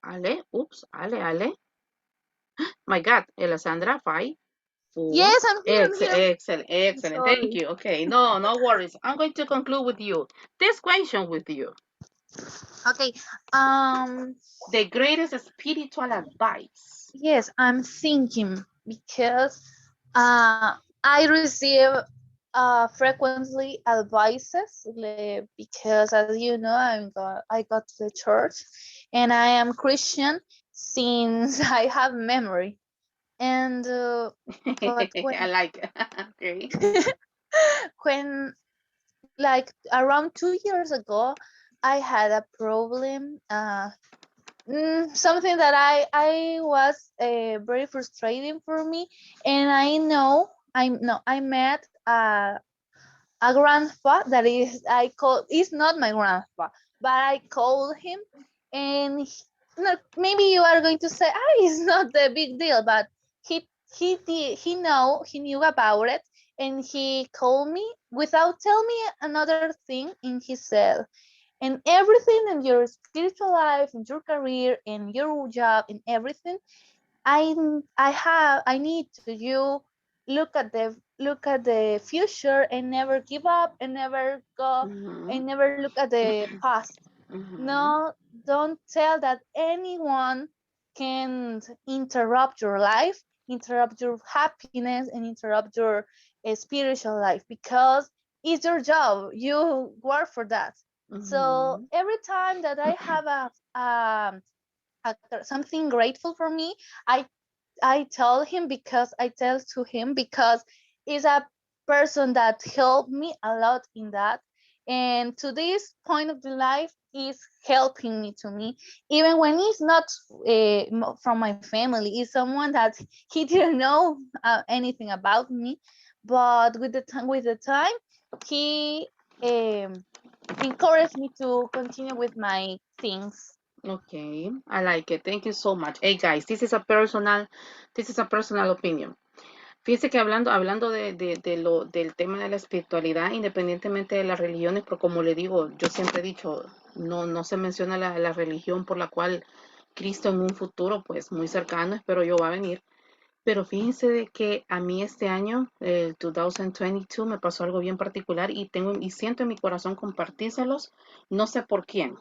Ale. My God, Alessandra, 5, 4. Yes, I'm here. I'm here. I'm Excellent. Thank sorry. you. Okay, no worries. I'm going to conclude with you. This question with you. Okay. The greatest spiritual advice. Yes, I'm thinking because I receive frequently advices because, as you know, I got to the church, and I am Christian since I have memory. And but I like it. Okay. when like around 2 years ago, I had a problem. Something that I was very frustrating for me, and I met a grandpa that is not my grandpa, but I called him, and maybe you are going to say, it's not the big deal, but he knew about it, and he called me without telling me another thing, and he said, and everything in your spiritual life, in your career, in your job, in everything, I need to you look at the future and never give up and never go Mhm. and never look at the past. Mhm. No, don't tell that anyone can interrupt your life, interrupt your happiness, and interrupt your spiritual life, because it's your job. You work for that. So Mhm. every time that I have something grateful for me, I I tell him, because I tell to him because he's a person that helped me a lot in that. And to this point of the life is helping me to me, even when he's not from my family. He's someone that he didn't know anything about me, but with the time, he um, encouraged me to continue with my things. Okay, I like it. Thank you so much. Hey guys, this is a personal opinion. Fíjense que hablando del tema de la espiritualidad, independientemente de las religiones, pero como le digo, yo siempre he dicho, no se menciona la religión por la cual Cristo en un futuro, pues muy cercano, espero yo, va a venir. Pero fíjense de que a mí este año, el 2022, me pasó algo bien particular y siento en mi corazón compartírselos, no sé por quién.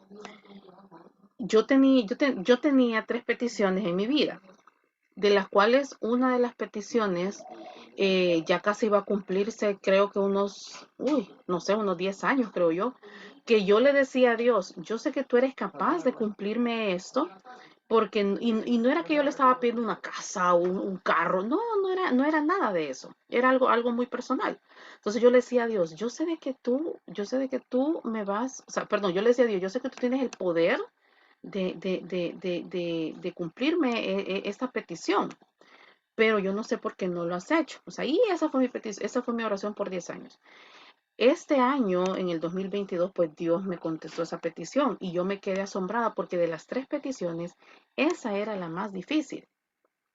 Yo tenía 3 peticiones en mi vida, de las cuales una de las peticiones ya casi iba a cumplirse, creo que no sé, unos 10 años, creo yo, que yo le decía a Dios, yo sé que tú eres capaz de cumplirme esto, porque, y no era que yo le estaba pidiendo una casa o un carro, no era nada de eso, era algo muy personal. Entonces yo le decía a Dios, yo sé de que tú me vas, o sea, perdón, yo le decía a Dios, yo sé que tú tienes el poder de cumplirme esta petición, pero yo no sé por qué no lo has hecho. O sea, y esa fue mi oración por 10 años. Este año, en el 2022, pues Dios me contestó esa petición y yo me quedé asombrada porque de las 3 peticiones, esa era la más difícil.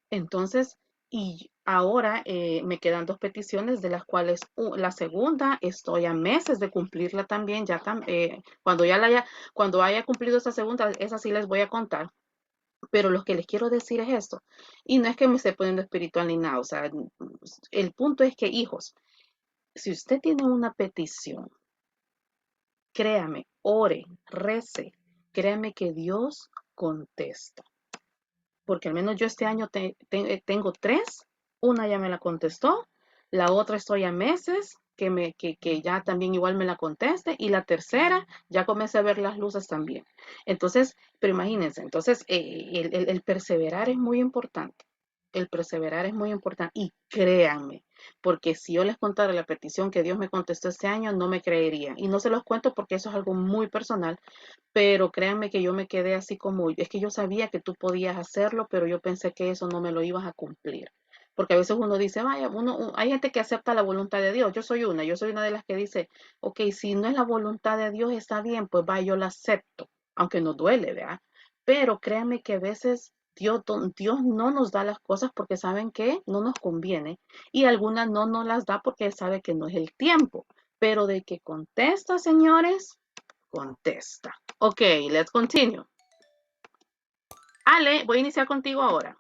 Entonces, y ahora me quedan 2 peticiones, de las cuales la segunda estoy a meses de cumplirla también. Cuando haya cumplido esa segunda, esa sí les voy a contar. Pero lo que les quiero decir es esto, y no es que me esté poniendo espiritual ni nada, o sea, el punto es que, hijos, si usted tiene una petición, créame, ore, rece, créame que Dios contesta. Porque al menos yo este año tengo 3, una ya me la contestó, la otra estoy a meses que ya también igual me la conteste, y la tercera ya comencé a ver las luces también. Entonces, pero imagínense, entonces el perseverar es muy importante. El perseverar es muy importante y créanme, porque si yo les contara la petición que Dios me contestó este año, no me creerían. Y no se los cuento porque eso es algo muy personal, pero créanme que yo me quedé así como, es que yo sabía que tú podías hacerlo, pero yo pensé que eso no me lo ibas a cumplir. Porque a veces uno dice, vaya, hay gente que acepta la voluntad de Dios. Yo soy una de las que dice, ok, si no es la voluntad de Dios, está bien, pues vaya, yo la acepto, aunque nos duele, ¿verdad? Pero créanme que a veces Dios no nos da las cosas porque saben que no nos conviene, y algunas no nos las da porque Él sabe que no es el tiempo. Pero de que contesta, señores, contesta. Ok, let's continue. Ale, voy a iniciar contigo ahora.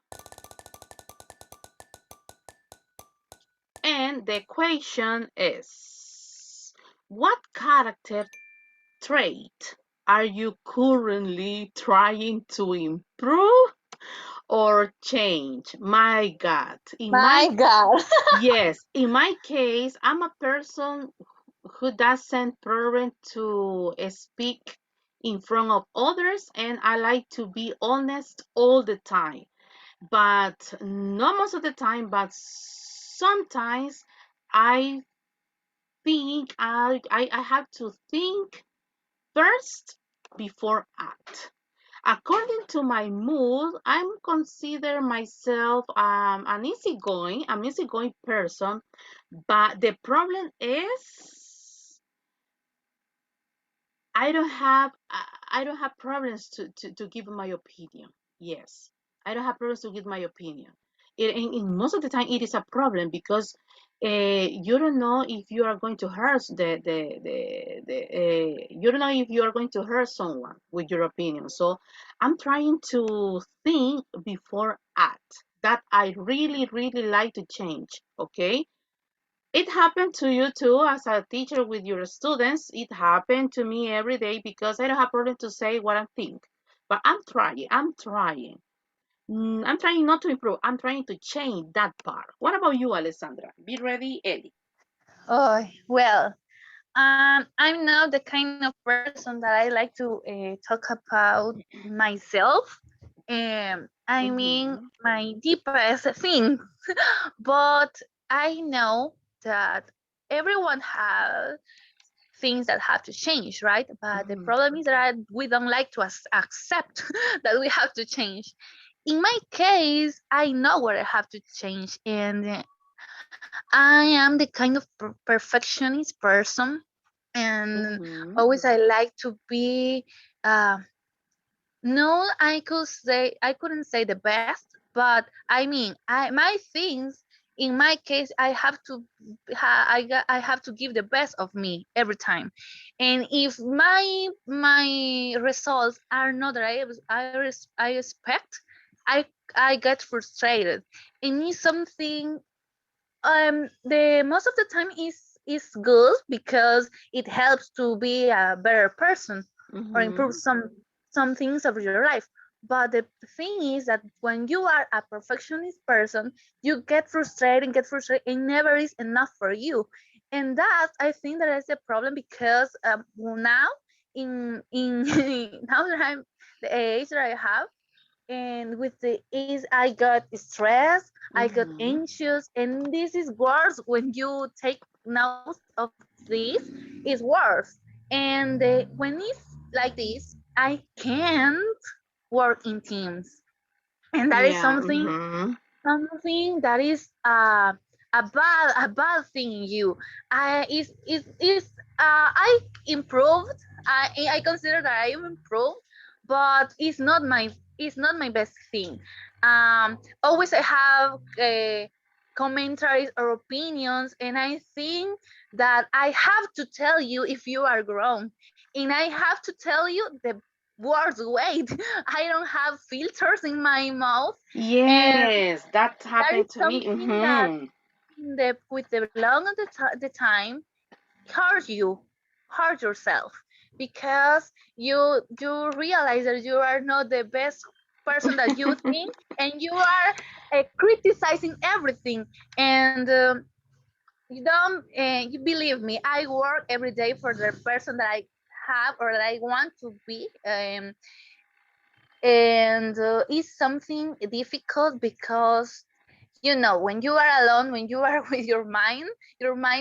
And the question is, what character trait are you currently trying to improve or change? My God. My God. Yes, in my case, I'm a person who doesn't prefer to speak in front of others, and I like to be honest all the time. But not most of the time, but sometimes I think I have to think first before act. According to my mood, I'm consider myself an easygoing person, but the problem is I don't have problems to give my opinion. Yes, I don't have problems to give my opinion. In most of the time, it is a problem because you don't know if you are going to hurt you don't know if you are going to hurt someone with your opinion. So I'm trying to think before act. That I really like to change. Okay, it happened to you too as a teacher with your students. It happened to me every day because I don't have problem to say what I think. But I'm trying. I'm trying not to improve. I'm trying to change that part. What about you, Alessandra? Be ready, Ellie. Oh, well, I'm not the kind of person that I like to talk about myself. I mean, Mm-hmm. my deepest thing. But I know that everyone has things that have to change, right? But the Mm-hmm. problem is that we don't like to accept that we have to change. In my case, I know what I have to change, and I am the kind of perfectionist person, and Mm-hmm. always I like to be. Uh, no, I couldn't say the best, but I mean, my things. In my case, I have to I have to give the best of me every time, and if my results are not that I expect, I I get frustrated. And it's something the most of the time is good because it helps to be a better person or improve Mm-hmm. some things of your life. But the thing is that when you are a perfectionist person, you get frustrated and never is enough for you. And that, I think, that is a problem because now in now that I'm the age that I have, and with the is I got stressed, I got Mm-hmm. anxious, and this is worse when you take note of this. Is worse. And when it's like this, I can't work in teams, and that is Yeah. something that is a bad thing in you. Is I improved. I consider that I am improved, but it's not my best thing. Always I have commentaries or opinions, and I think that I have to tell you if you are wrong, and I have to tell you the worst way. I don't have filters in my mouth, and Yes, that that is happened to me. something that Mm-hmm. with the long of the time hurt you, hurt yourself, because you realize that you are not the best person that you think, and you are criticizing everything. And you don't you believe me, I work every day for the person that I have or that I want to be. And it's something difficult because when you are alone, when you are with your mind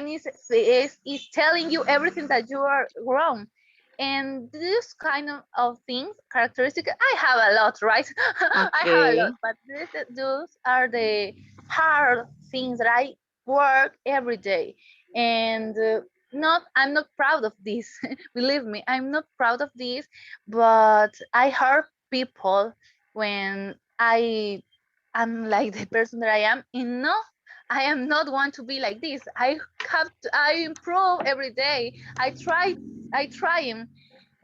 is telling you everything that you are wrong. And this kind of things characteristic I have a lot, right? I have a lot, Okay. but those are the hard things that I work every day. And not I'm not proud of this. Believe me, I'm not proud of this, but I hurt people when I'm like the person that I am. And no, I am not want to be like this. I improve every day. I try him.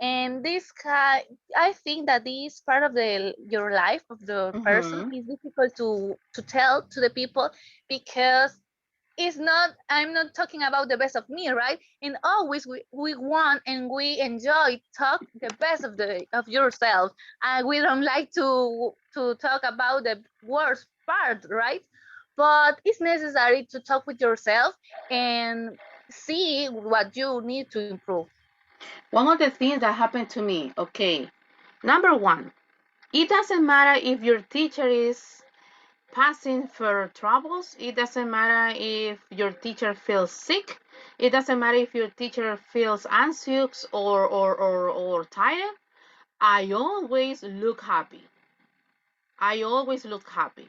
And I think that this part of the your life of the person Mm-hmm. is difficult to tell to the people, because it's not, I'm not talking about the best of me, right? And always we want and we enjoy talk the best of yourself, and we don't like to talk about the worst part, right? But it's necessary to talk with yourself and see what you need to improve. One of the things that happened to me, okay, number one, it doesn't matter if your teacher is passing for troubles. It doesn't matter if your teacher feels sick. It doesn't matter if your teacher feels anxious or tired. I always look happy. I always look happy.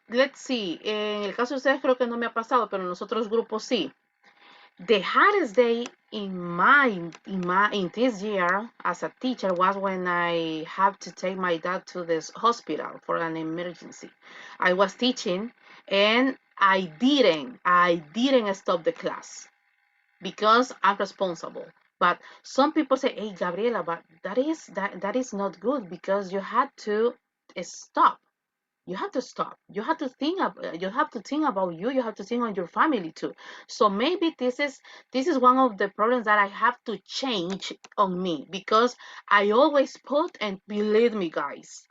Let's see. En el caso de ustedes creo que no me ha pasado, pero en los otros grupos sí. The hardest day in this year as a teacher was when I had to take my dad to this hospital for an emergency. I was teaching and I didn't stop the class because I'm responsible. But some people say, "Hey, Gabriela, but that is not good because you had to stop. You have to stop. You have to think you have to think about you. You have to think on your family too. So maybe this is one of the problems that I have to change on me because I always put, and believe me guys,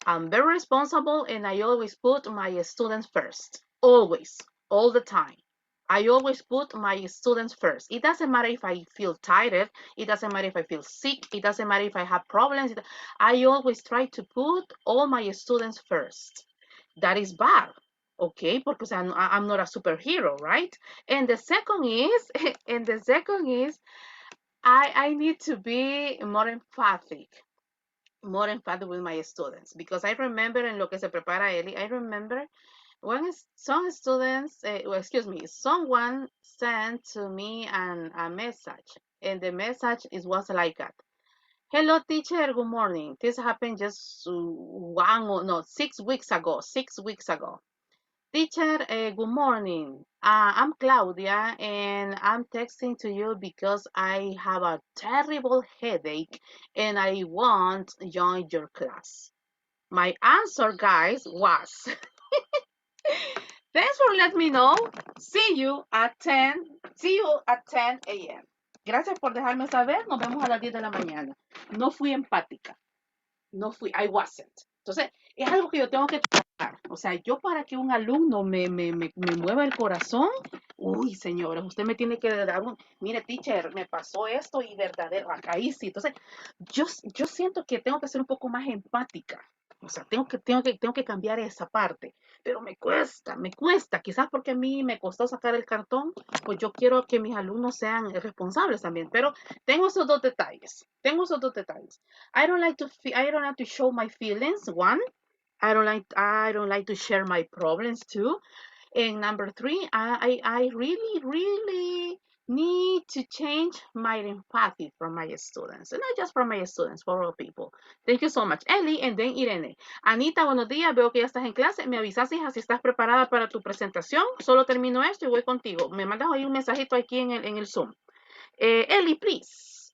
I'm very responsible and I always put my students first. Always, all the time. I always put my students first. It doesn't matter if I feel tired. It doesn't matter if I feel sick. It doesn't matter if I have problems. I always try to put all my students first. That is bad, okay? Because I'm not a superhero, right? And the second is, and the second is, I need to be more emphatic with my students because I remember en lo que se prepara Eli, I remember when some students, excuse me, someone sent to me a message, and the message was like that. Hello, teacher. Good morning. This happened just 6 weeks ago. 6 weeks ago. Teacher, good morning. I'm Claudia, and I'm texting to you because I have a terrible headache and I won't join your class. My answer, guys, was thanks for letting me know. See you at 10. See you at 10 a.m. Gracias por dejarme saber. Nos vemos a las 10 de la mañana. No fui empática. No fui, I wasn't. Entonces, es algo que yo tengo que trabajar. O sea, yo para que un alumno me mueva el corazón, uy, señores, usted me tiene que dar mire, teacher, me pasó esto y verdadero, acá ahí sí. Entonces, yo siento que tengo que ser un poco más empática. O sea, tengo que cambiar esa parte. Pero me cuesta. Quizás porque a mí me costó sacar el cartón, pues yo quiero que mis alumnos sean responsables también. Pero tengo esos dos detalles. I don't like to show my feelings. One, I don't like to share my problems too. And number three, I really, really need to change my empathy from my students. And not just from my students, for all people. Thank you so much. Eli, and then Irene. Anita, buenos días. Veo que ya estás en clase. Me avisas, hija, si estás preparada para tu presentación. Solo termino esto y voy contigo. Me mandas ahí un mensajito aquí en el Zoom. Eli, please.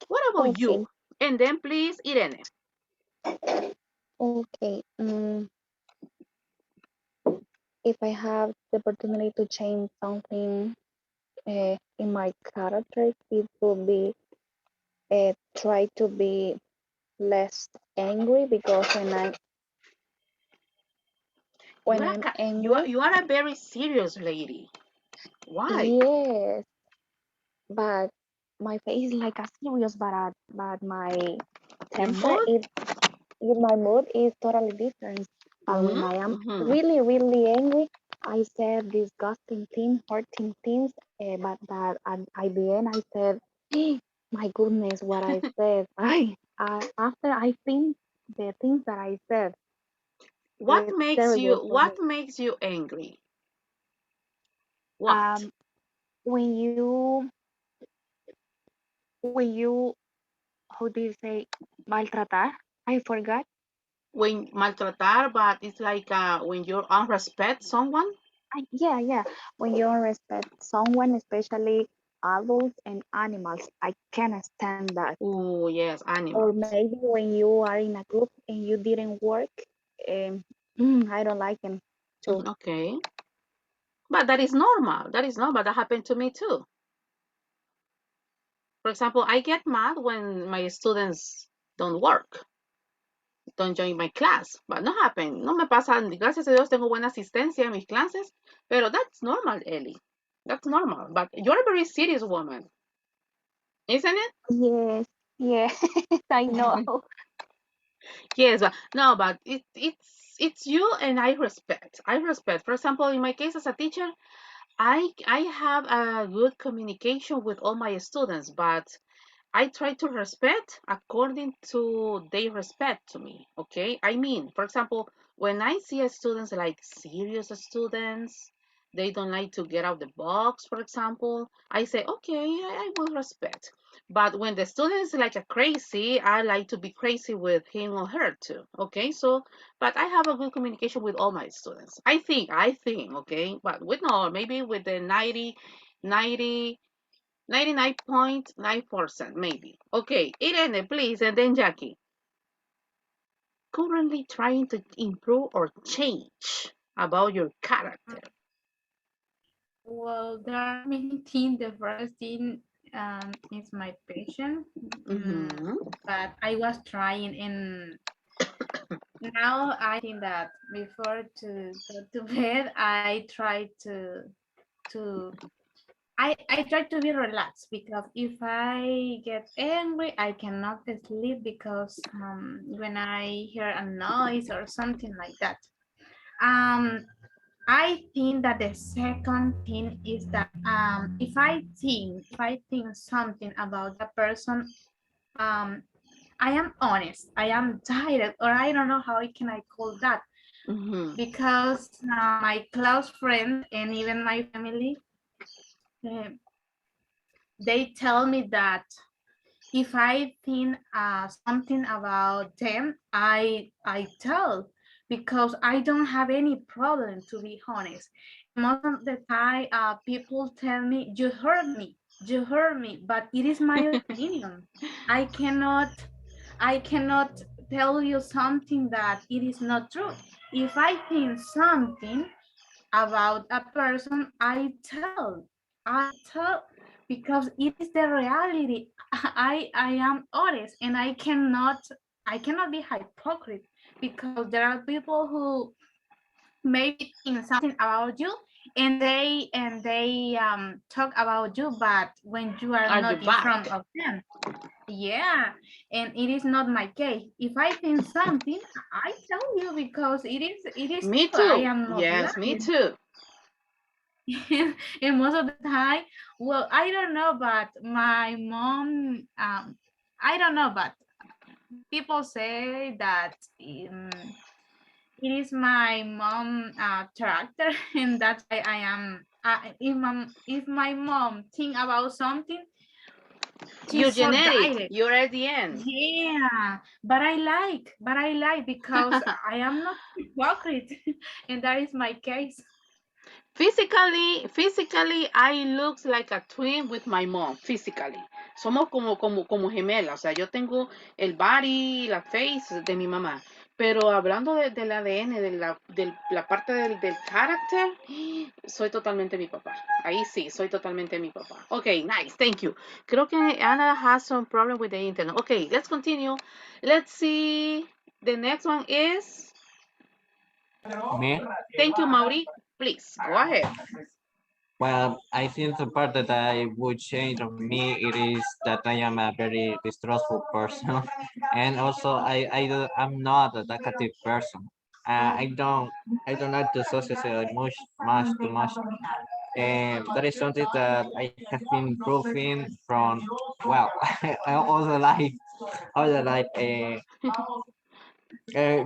What about Okay. you? And then please, Irene. Okay. If I have the opportunity to change something in my character, it will be try to be less angry because when I'm angry, You are a very serious lady. Why? yes, but my face is like a serious, but my Your temper mood? is my mood is totally different. But when I am Mm-hmm. really, really angry, I said disgusting things, hurting things. But at the end, I said, my goodness, what I said. After I think the things that I said, What it's makes you terrible for me. angry? What? When you how do you say maltratar? I forgot. When maltratar, but it's like when you unrespect someone? Yeah. When you don't respect someone, especially adults and animals, I can't stand that. Oh, yes, Or animals. maybe when you are in a group and you didn't work, I don't like them too. Okay. But that is normal. That is normal. That happened to me too. For example, I get mad when my students don't work, don't join my class, but no happen. No me pasa, gracias a Dios tengo buena asistencia en mis clases, pero that's normal, Ellie. That's normal. But you're a very serious woman, isn't it? Yes, yes, I know. Yes, but no, but it's you and I respect. I respect. For example, in my case as a teacher, I have a good communication with all my students, but I try to respect according to their respect to me. Okay. I mean, for example, when I see a students like serious students, they don't like to get out the box, for example, I say, okay, I will respect. But when the student is like a crazy, I like to be crazy with him or her too. Okay. So, but I have a good communication with all my students. I think, okay. But with no, maybe with the 90, 99.9%, maybe. Okay, Irene, please, and then Jackie. Currently trying to improve or change about your character. Well, there are many things. The first thing is my patience, Mm-hmm. but I was trying, and now I think that before to go to bed, I try to I try to be relaxed, because if I get angry, I cannot sleep, because when I hear a noise or something like that. Um, I think that the second thing is that if I think something about the person, um, I am honest, I am direct, or I don't know how can I call that, Mm-hmm. because my close friends and even my family, uh, they tell me that if I think something about them, I tell, because I don't have any problem, to be honest. Most of the time, people tell me, you heard me," but it is my opinion. I cannot, I cannot tell you something that it is not true. If I think something about a person, I tell, because it is the reality. I am honest, and I cannot be hypocrite, because there are people who maybe think something about you, and they talk about you, but when you are Are you not in front back? of them. Yeah, and it is not my case. If I think something, I tell you, because it is Me true. I too. am not Yes, me lying. too. And most of the time, well, I don't know, but my mom, I don't know, but people say that it is my mom character, and that's why I am. If my mom think about something, You're she's so genetic. direct. You're at the end. Yeah, but I like, because I am not hypocrite, and that is my case. Physically, I look like a twin with my mom. Physically, somos como gemelas. O sea, yo tengo el body, la face de mi mamá. Pero hablando del ADN, de la parte del carácter, soy totalmente mi papá. Ahí sí, soy totalmente mi papá. Okay, nice, thank you. Creo que Anna has some problem with the internet. Okay, let's continue. Let's see. The next one is. Me? Thank you, Mauri. Please go ahead. Well, I think the part that I would change of me it is that I am a very distrustful person, and also I'm not a talkative person. I don't like to socialize much too much, and that is something that I have been improving from. Well, I also like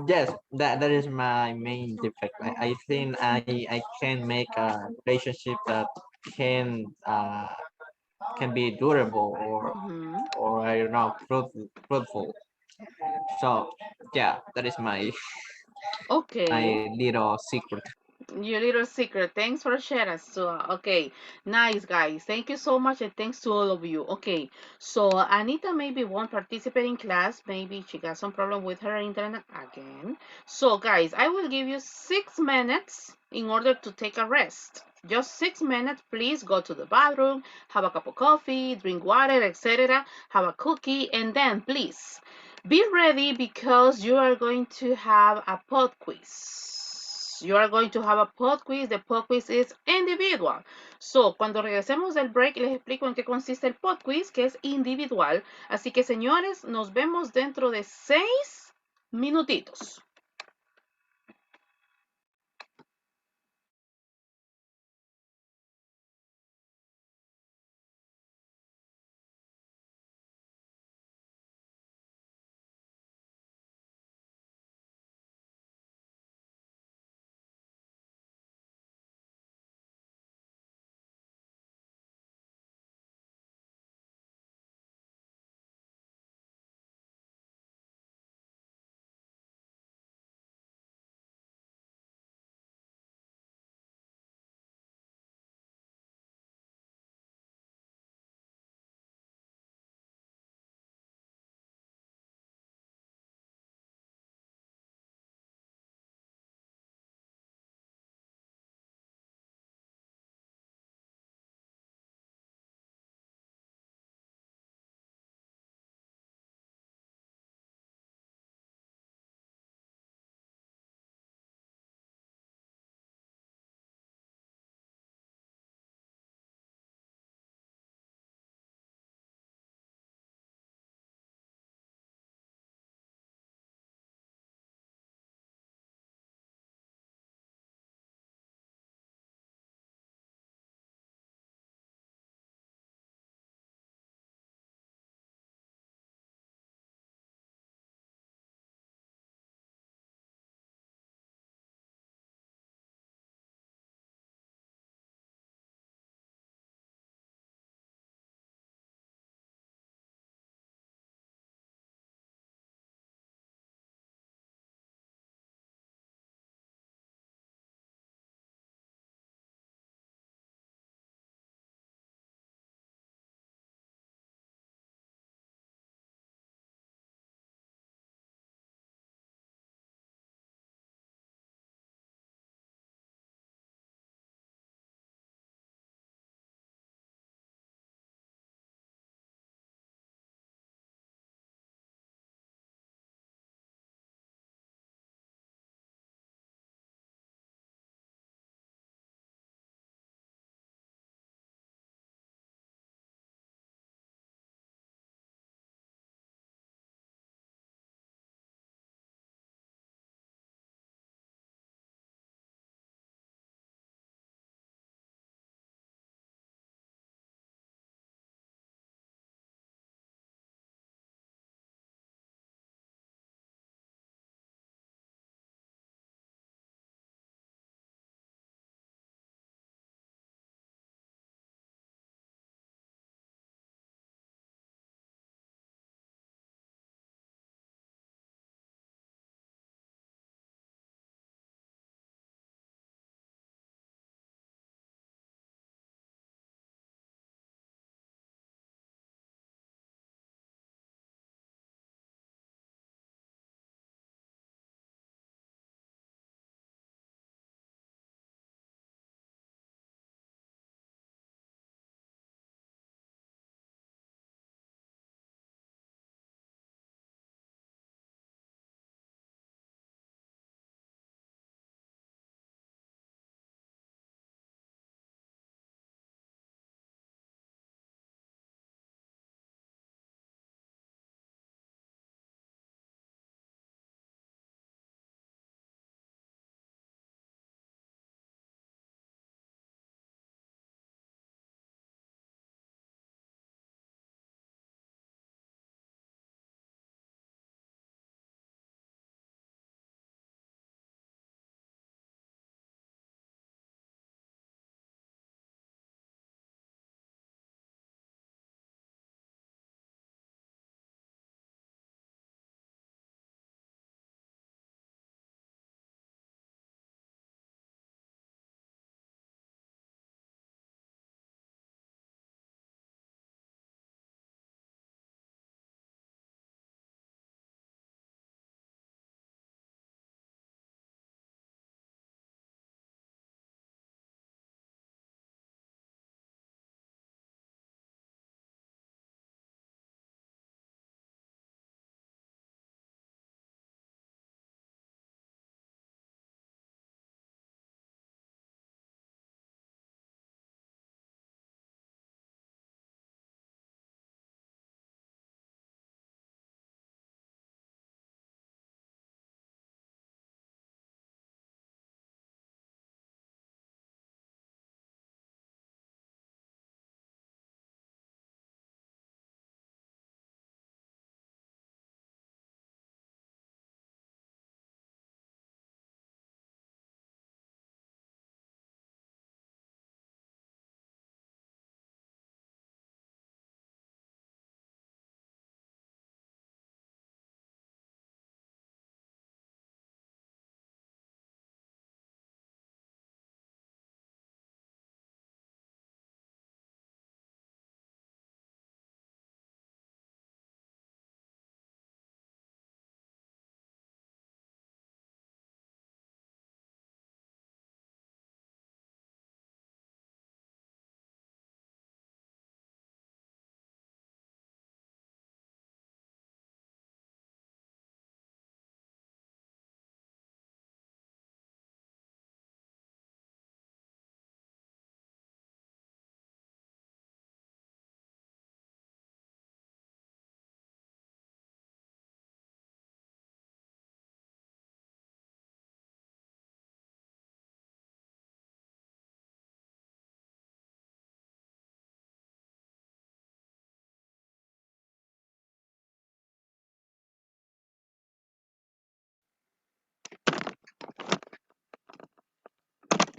yes, that is my main defect. I think I can make a relationship that can uh, can be durable Mhm. or I don't know fruitful. So yeah, that is my Okay. little secret. Your little secret. Thanks for sharing. So, okay, nice guys. Thank you so much, and thanks to all of you. Okay, so Anita maybe won't participate in class. Maybe she got some problem with her internet again. So, guys, I will give you 6 minutes in order to take a rest. Just 6 minutes. Please go to the bathroom, have a cup of coffee, drink water, etc. Have a cookie, and then please be ready because you are going to have a pod quiz. You are going to have a pod quiz. The pod quiz is individual. So, cuando regresemos del break, les explico en qué consiste el pod quiz, que es individual. Así que, señores, nos vemos dentro de 6 minutitos.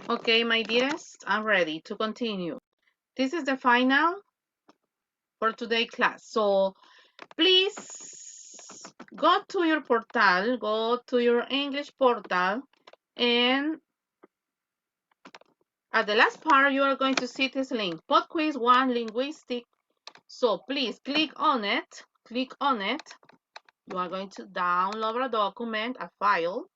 Okay, my dearest, I'm ready to continue. This is the final for today's class. So please go to your portal, go to your English portal, and at the last part, you are going to see this link, Pod Quiz 1 Linguistic. So please click on it, click on it. You are going to download a document, a file.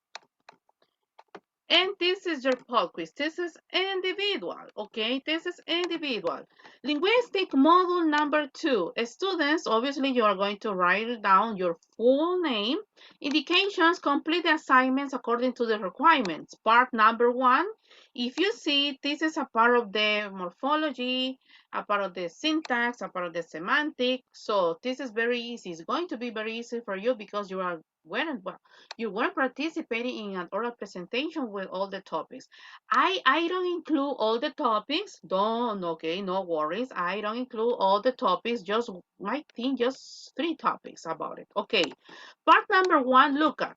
And this is your pod quiz. This is individual, okay? This is individual. Linguistic module number 2. Students, obviously, you are going to write down your full name. Indications, complete the assignments according to the requirements. Part number 1. If you see, this is a part of the morphology, a part of the syntax, a part of the semantic. So this is very easy. It's going to be very easy for you because you were participating in an oral presentation with all the topics. I don't include all the topics. Don't, okay, no worries. I don't include all the topics. Just, I think just 3 topics about it. Okay, part number 1, look at.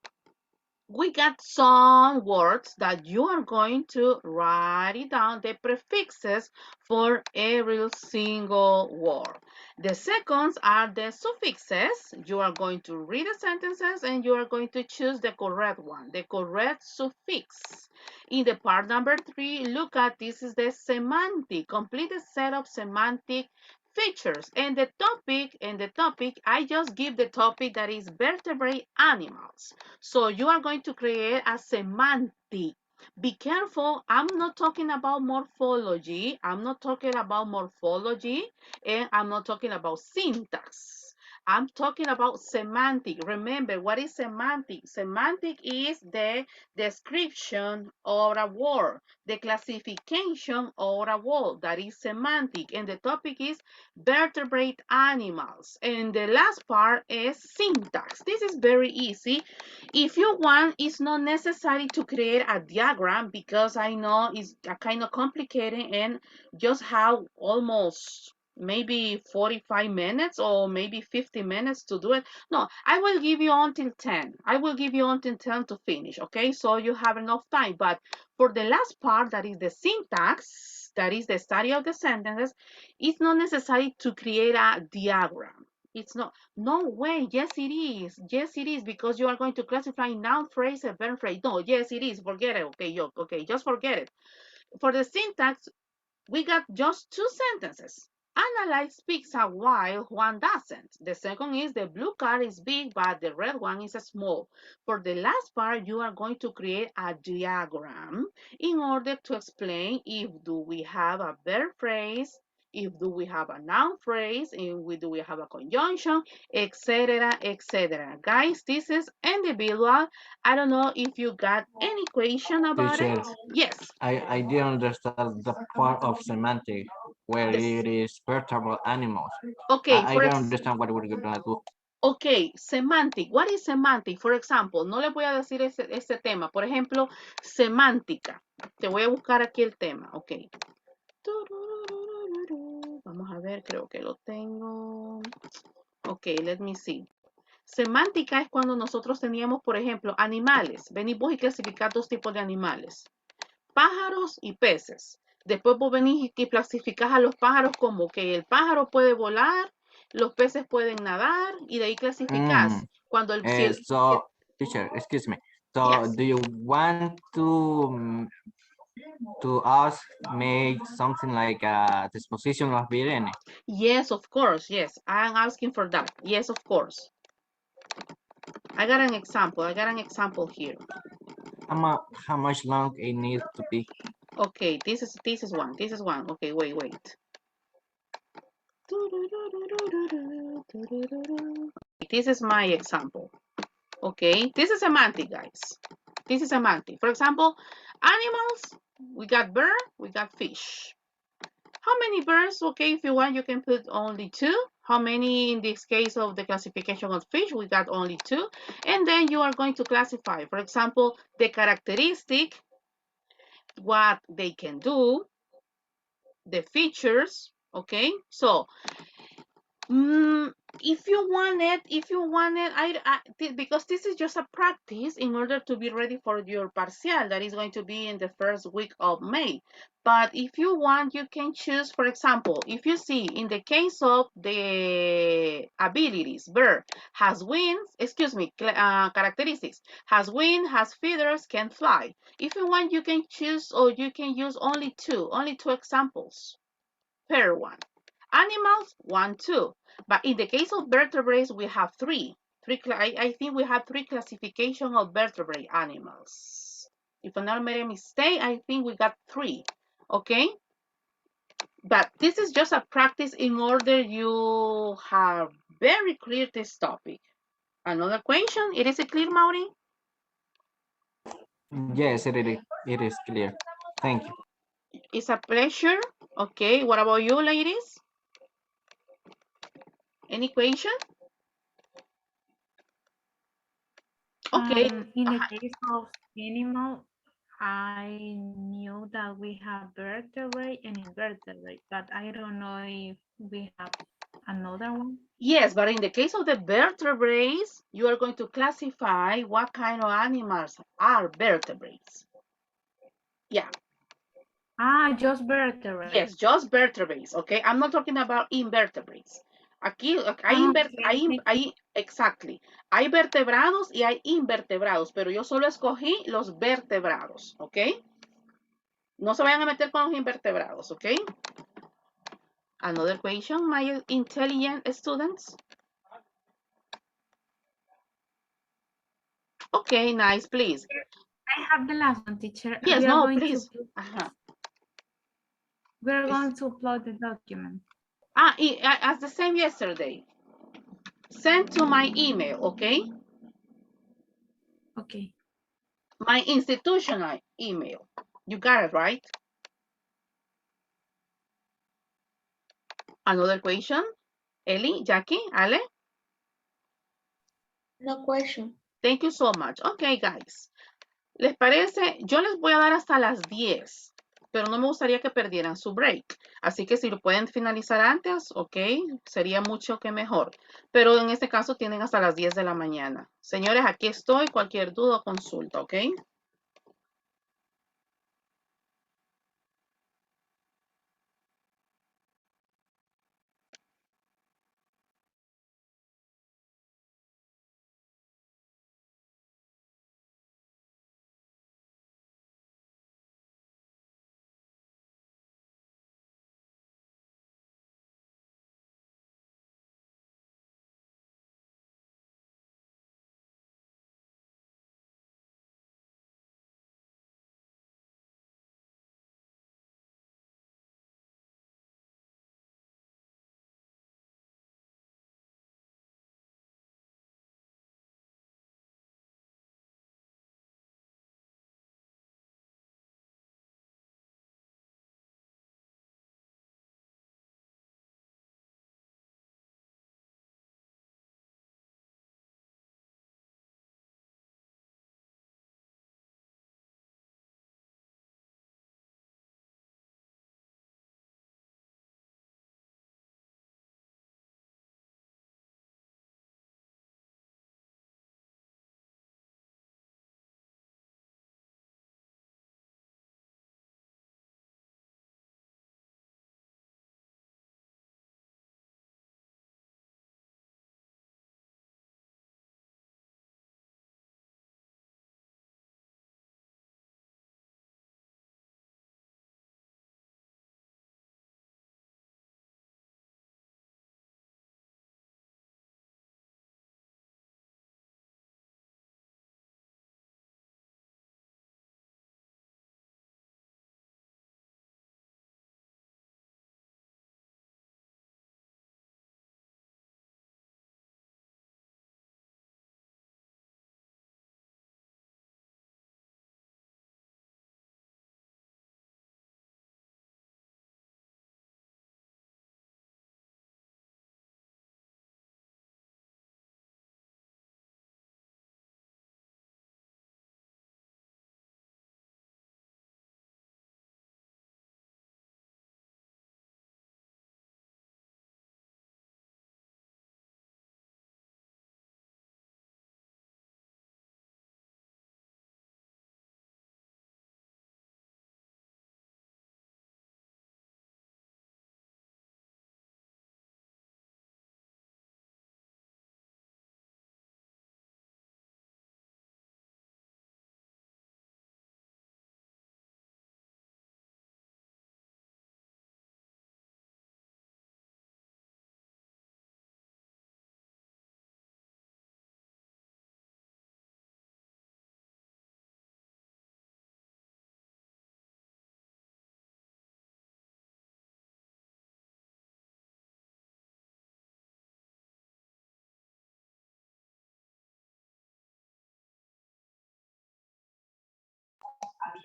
We got some words that you are going to write it down, the prefixes for every single word. The seconds are the suffixes. You are going to read the sentences and you are going to choose the correct one, the correct suffix. In the part number 3, look at, this is the semantic, complete the set of semantic features. And the topic, I just give the topic that is vertebrate animals. So you are going to create a semantic. Be careful, I'm not talking about morphology. I'm not talking about morphology, and I'm not talking about syntax. I'm talking about semantic. Remember, what is semantic? Semantic is the description of a word, the classification of a word. That is semantic. And the topic is vertebrate animals. And the last part is syntax. This is very easy. If you want, it's not necessary to create a diagram because I know it's kind of complicated and just have almost maybe 45 minutes or maybe 50 minutes to do it. No, I will give you until 10. I will give you until 10 to finish, okay? So you have enough time. But for the last part, that is the syntax, that is the study of the sentences, it's not necessary to create a diagram. It's not. No way. Yes, it is. Yes, it is, because you are going to classify noun phrase and verb phrase. No, yes, it is. Forget it. Okay, just forget it. For the syntax, we got just 2 sentences. Analyze speaks a while one doesn't. The second is the blue car is big, but the red one is small. For the last part, you are going to create a diagram in order to explain if do we have a verb phrase, if do we have a noun phrase, if do we have a conjunction, etc., etc. Guys, this is individual. I don't know if you got any question about it. Teacher, Yes. I didn't understand the part of semantic where This. it is vertebral animals. Okay, I don't understand what we're gonna do. ok, semantic. What is semantic? For example, no les voy a decir ese tema. Por ejemplo, semántica. Te voy a buscar aquí el tema. Ok. Vamos a ver, creo que lo tengo. Ok, let me see. Semántica es cuando nosotros teníamos, por ejemplo, animales. Venís vos y clasificás 2 tipos de animales. Pájaros y peces. Después vos venís y clasificás a los pájaros como que el pájaro puede volar, los peces pueden nadar, y de ahí clasificás. Cuando So, teacher, excuse me. So, yes. do you want to us make something like a disposition of Irene? Yes, of course. Yes, I'm asking for that. Yes, of course. I got an example. I got an example here. How much long it needs to be? Okay, this is one. This is one. Okay, wait. This is my example. Okay, this is semantic, guys. This is semantic. For example, animals, we got bird, we got fish. How many birds? Okay, if you want, you can put only 2. How many in this case of the classification of fish? We got only 2. And then you are going to classify, for example, the characteristic, what they can do, the features, okay? So, if you want it, because this is just a practice in order to be ready for your parcial that is going to be in the first week of May. But if you want, you can choose, for example, if you see in the case of the abilities, bird has wings, excuse me, characteristics, has wings, has feathers, can fly. If you want, you can choose or you can use only two examples per one. Animals, 1, 2. But in the case of vertebrates, we have three. I think we have three classification of vertebrate animals. If I'm not made a mistake, I think we got three. Okay? But this is just a practice in order you have very clear this topic. Another question. It is clear, Mauri? Yes, it is clear. Thank you. It's a pleasure. Okay. What about you, ladies? Any question? Okay. In the case of animal, I knew that we have vertebrate and invertebrate, but I don't know if we have another one. Yes, but in the case of the vertebrates, you are going to classify what kind of animals are vertebrates. Yeah. Just vertebrate. Yes, just vertebrates, okay? I'm not talking about invertebrates. Aquí exactly. Hay vertebrados y hay invertebrados, pero yo solo escogí los vertebrados, ¿ok? No se vayan a meter con los invertebrados, ¿ok? Another question, my intelligent students. Okay, nice, please. I have the last one, teacher. Yes, We are no, going please. to upload the document. As the same yesterday. Send to my email, okay? Okay. My institutional email. You got it, right? Another question? Ellie, Jackie, Ale? No question. Thank you so much. Okay, guys. ¿Les parece? Yo les voy a dar hasta las 10, pero no me gustaría que perdieran su break. Así que si lo pueden finalizar antes, ok, sería mucho que mejor. Pero en este caso tienen hasta las 10 de la mañana. Señores, aquí estoy. Cualquier duda o consulta, ok.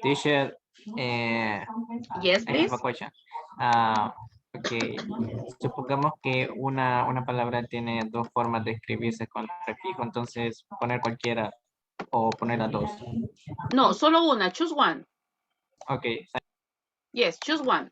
Teacher, Yes, I have please. a question. Ok, supongamos que una palabra tiene dos formas de escribirse con prefijo, entonces poner cualquiera o poner las dos. No, solo una. Choose one. Ok, Yes, choose one.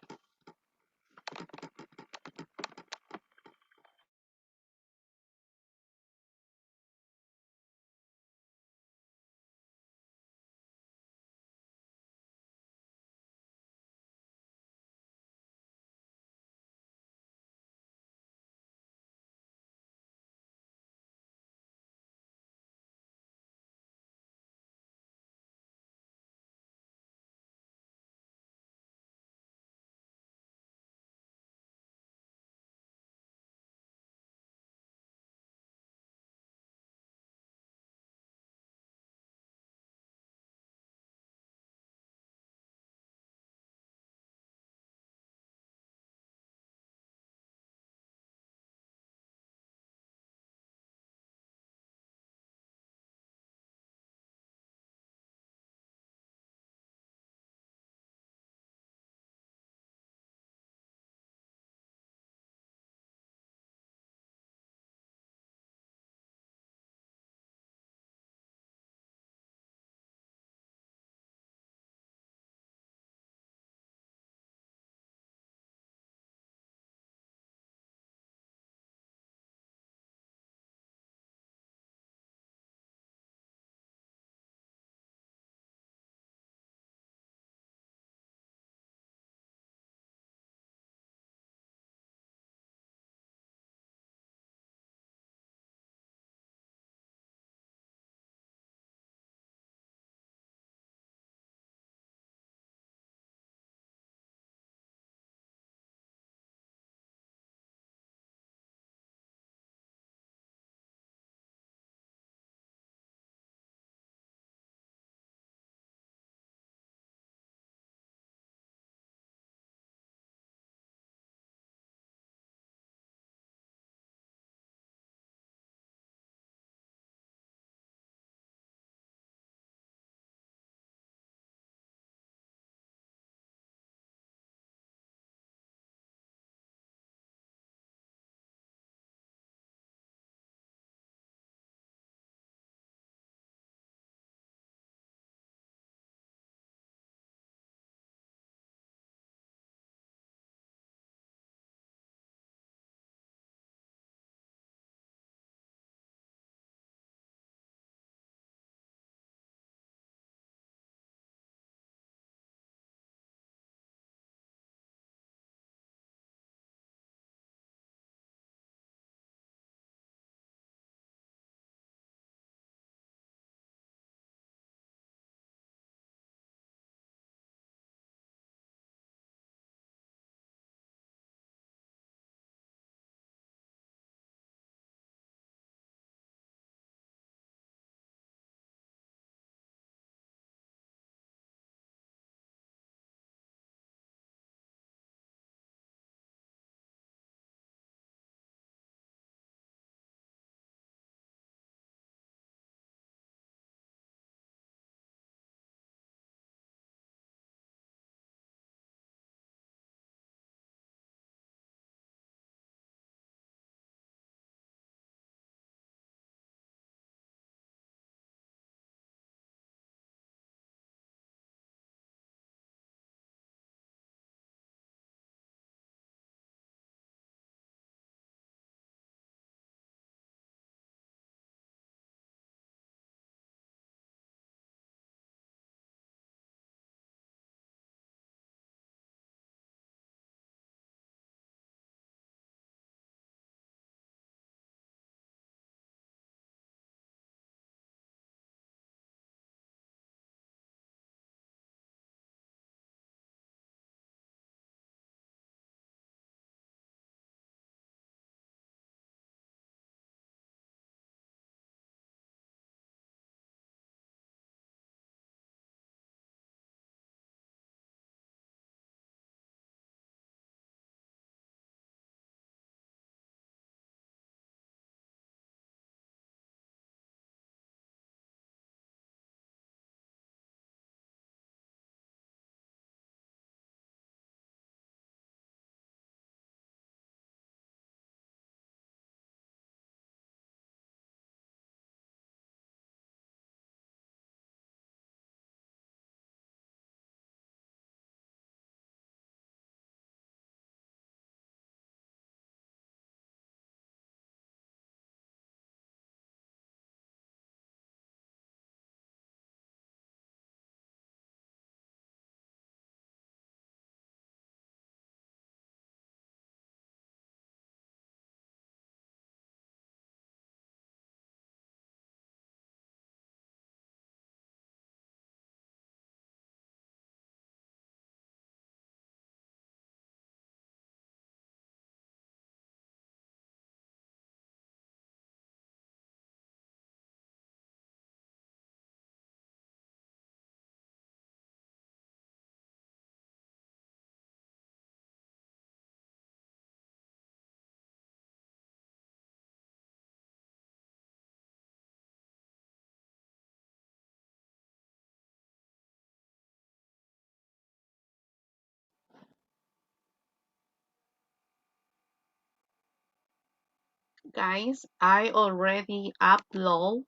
guys, I already upload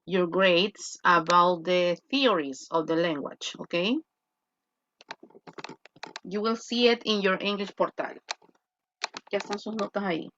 your grades about the theories of the language, okay? You will see it in your English portal. Ya están sus notas ahí.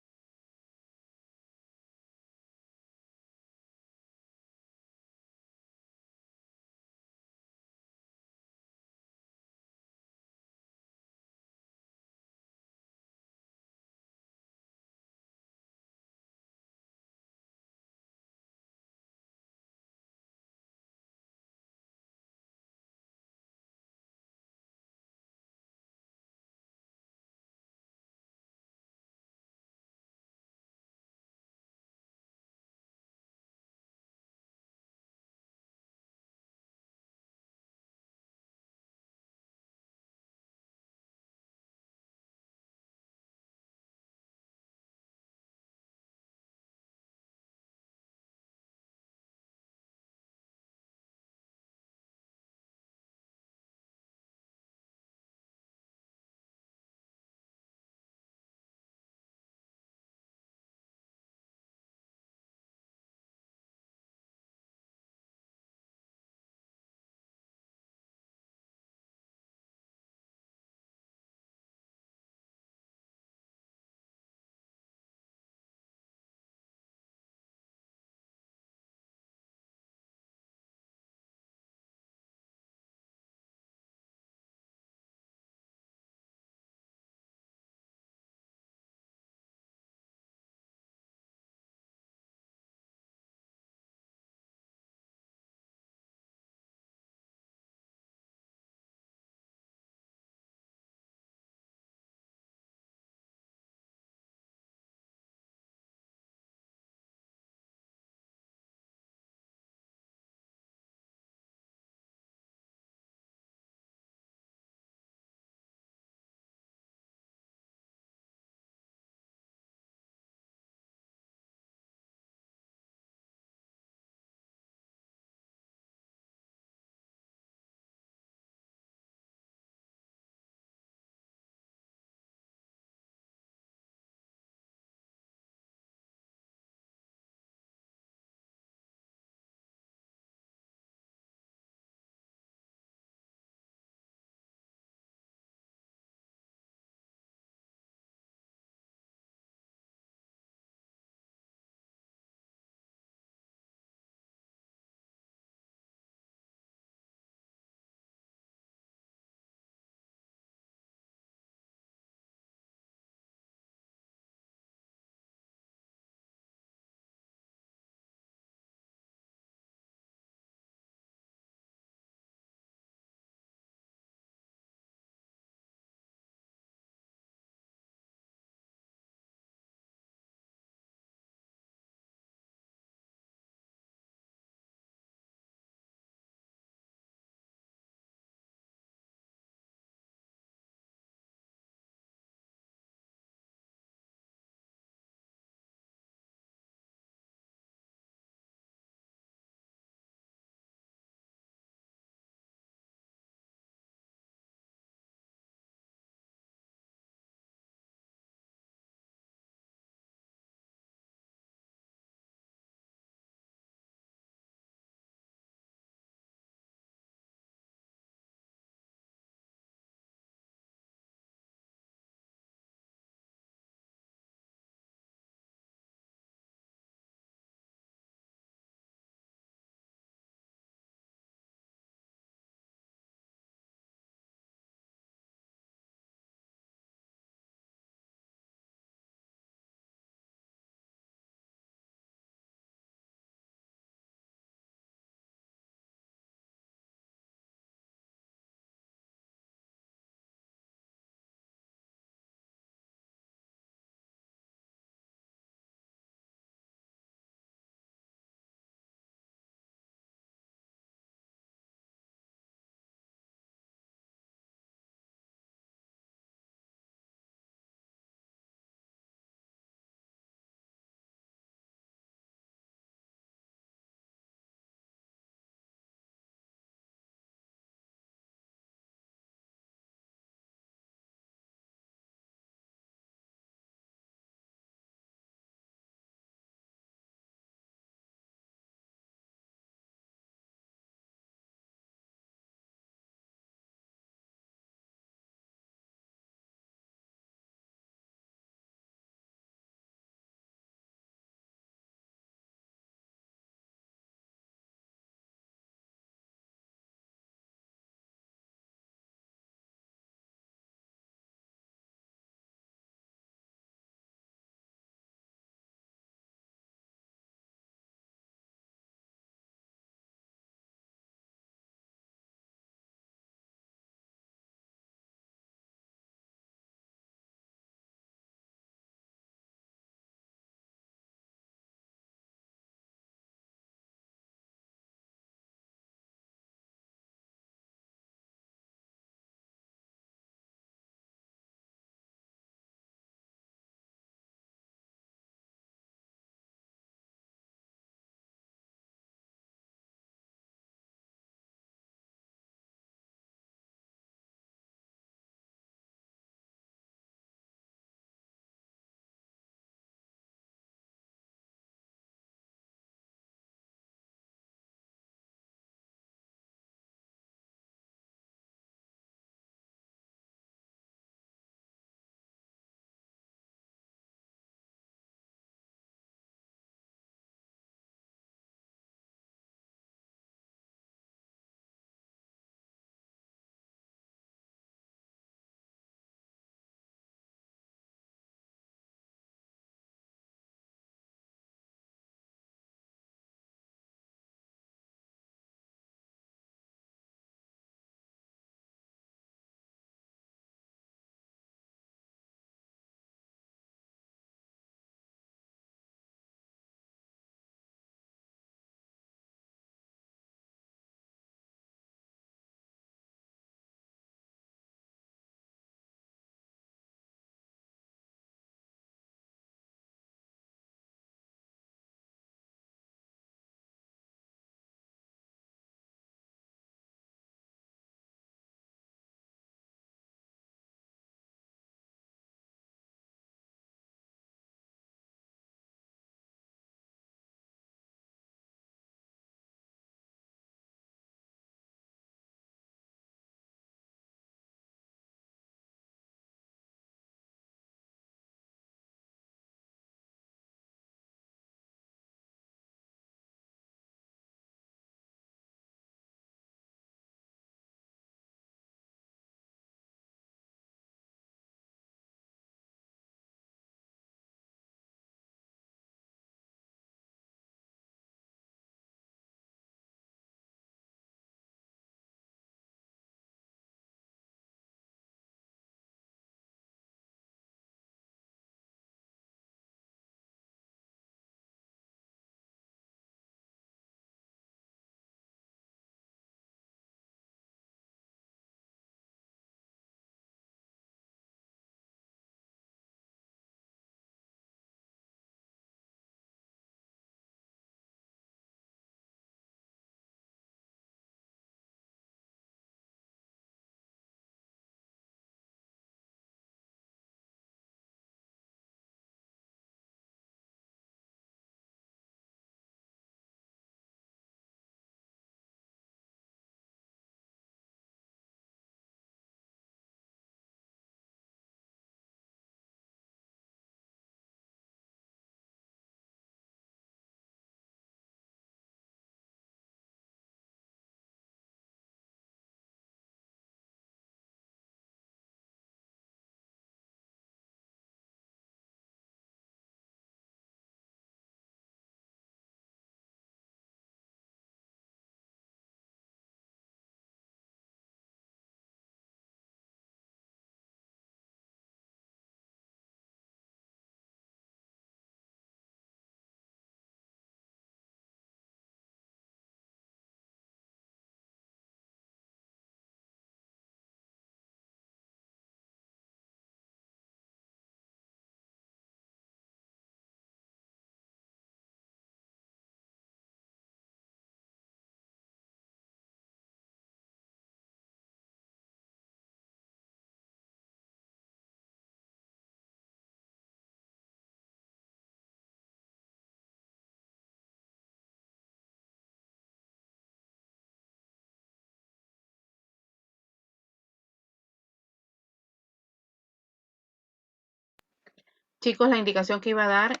Chicos, la indicación que iba a dar,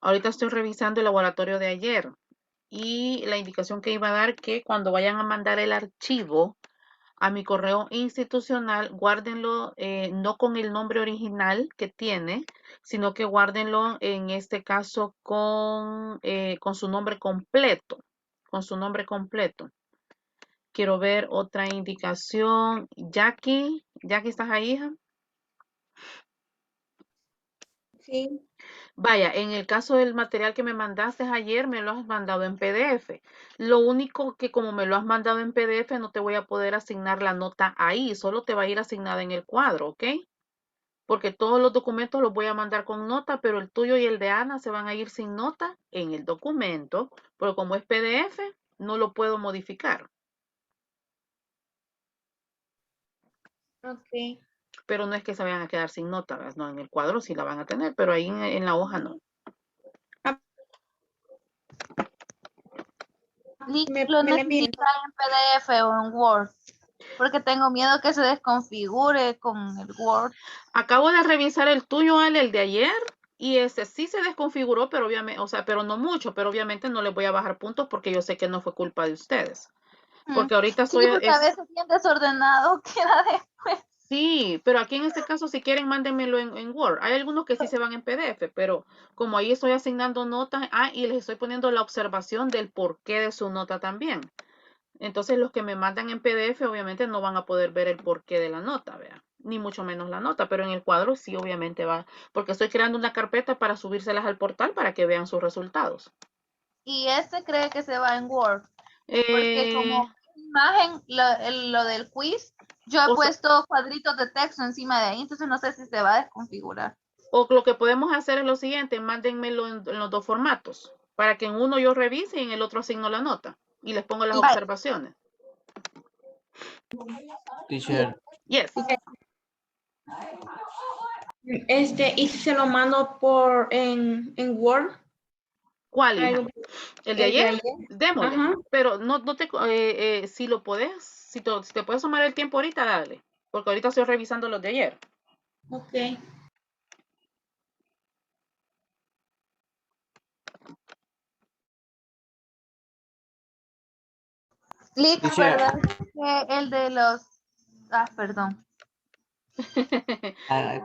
ahorita estoy revisando el laboratorio de ayer y la indicación que iba a dar que cuando vayan a mandar el archivo a mi correo institucional, guárdenlo no con el nombre original que tiene, sino que guárdenlo en este caso con su nombre completo, con su nombre completo. Quiero ver otra indicación. Jackie, ¿estás ahí, hija? Sí. Vaya, en el caso del material que me mandaste ayer, me lo has mandado en PDF. Lo único que como me lo has mandado en PDF, no te voy a poder asignar la nota ahí, solo te va a ir asignada en el cuadro, ¿ok? Porque todos los documentos los voy a mandar con nota, pero el tuyo y el de Ana se van a ir sin nota en el documento, pero como es PDF, no lo puedo modificar. Ok. Pero no es que se vayan a quedar sin nota, ¿verdad? No, en el cuadro sí la van a tener, pero ahí en la hoja no. ¿Lo necesita en PDF o en Word? Porque tengo miedo que se desconfigure con el Word. Acabo de revisar el tuyo, Ale, el de ayer, y sí se desconfiguró, pero obviamente, o sea, pero no mucho, pero obviamente no les voy a bajar puntos porque yo sé que no fue culpa de ustedes. Porque ahorita Sí, estoy, porque a veces bien desordenado queda después. sí, pero aquí en este caso, si quieren, mándenmelo en Word. Hay algunos que sí se van en PDF, pero como ahí estoy asignando notas, y les estoy poniendo la observación del porqué de su nota también. Entonces, los que me mandan en PDF, obviamente no van a poder ver el porqué de la nota, ¿vea? Ni mucho menos la nota, pero en el cuadro sí, obviamente va, porque estoy creando una carpeta para subírselas al portal para que vean sus resultados. Y este cree que se va en Word. Porque Eh, como imagen, lo del quiz, yo he o, puesto cuadritos de texto encima de ahí, entonces no sé si se va a desconfigurar. o lo que podemos hacer es lo siguiente, mándenmelo en los dos formatos, para que en uno yo revise y en el otro asigno la nota y les pongo las observaciones. Teacher, Yes. ¿Y si se lo mando en Word? ¿Cuál, hija? Algo- ¿El de El de ayer? ayer. Démosle. Ajá. Pero no te, si lo podés, si te puedes tomar el tiempo ahorita, dale. Porque ahorita estoy revisando los de ayer. Ok. Lick, teacher, ¿verdad? Que el de los... perdón.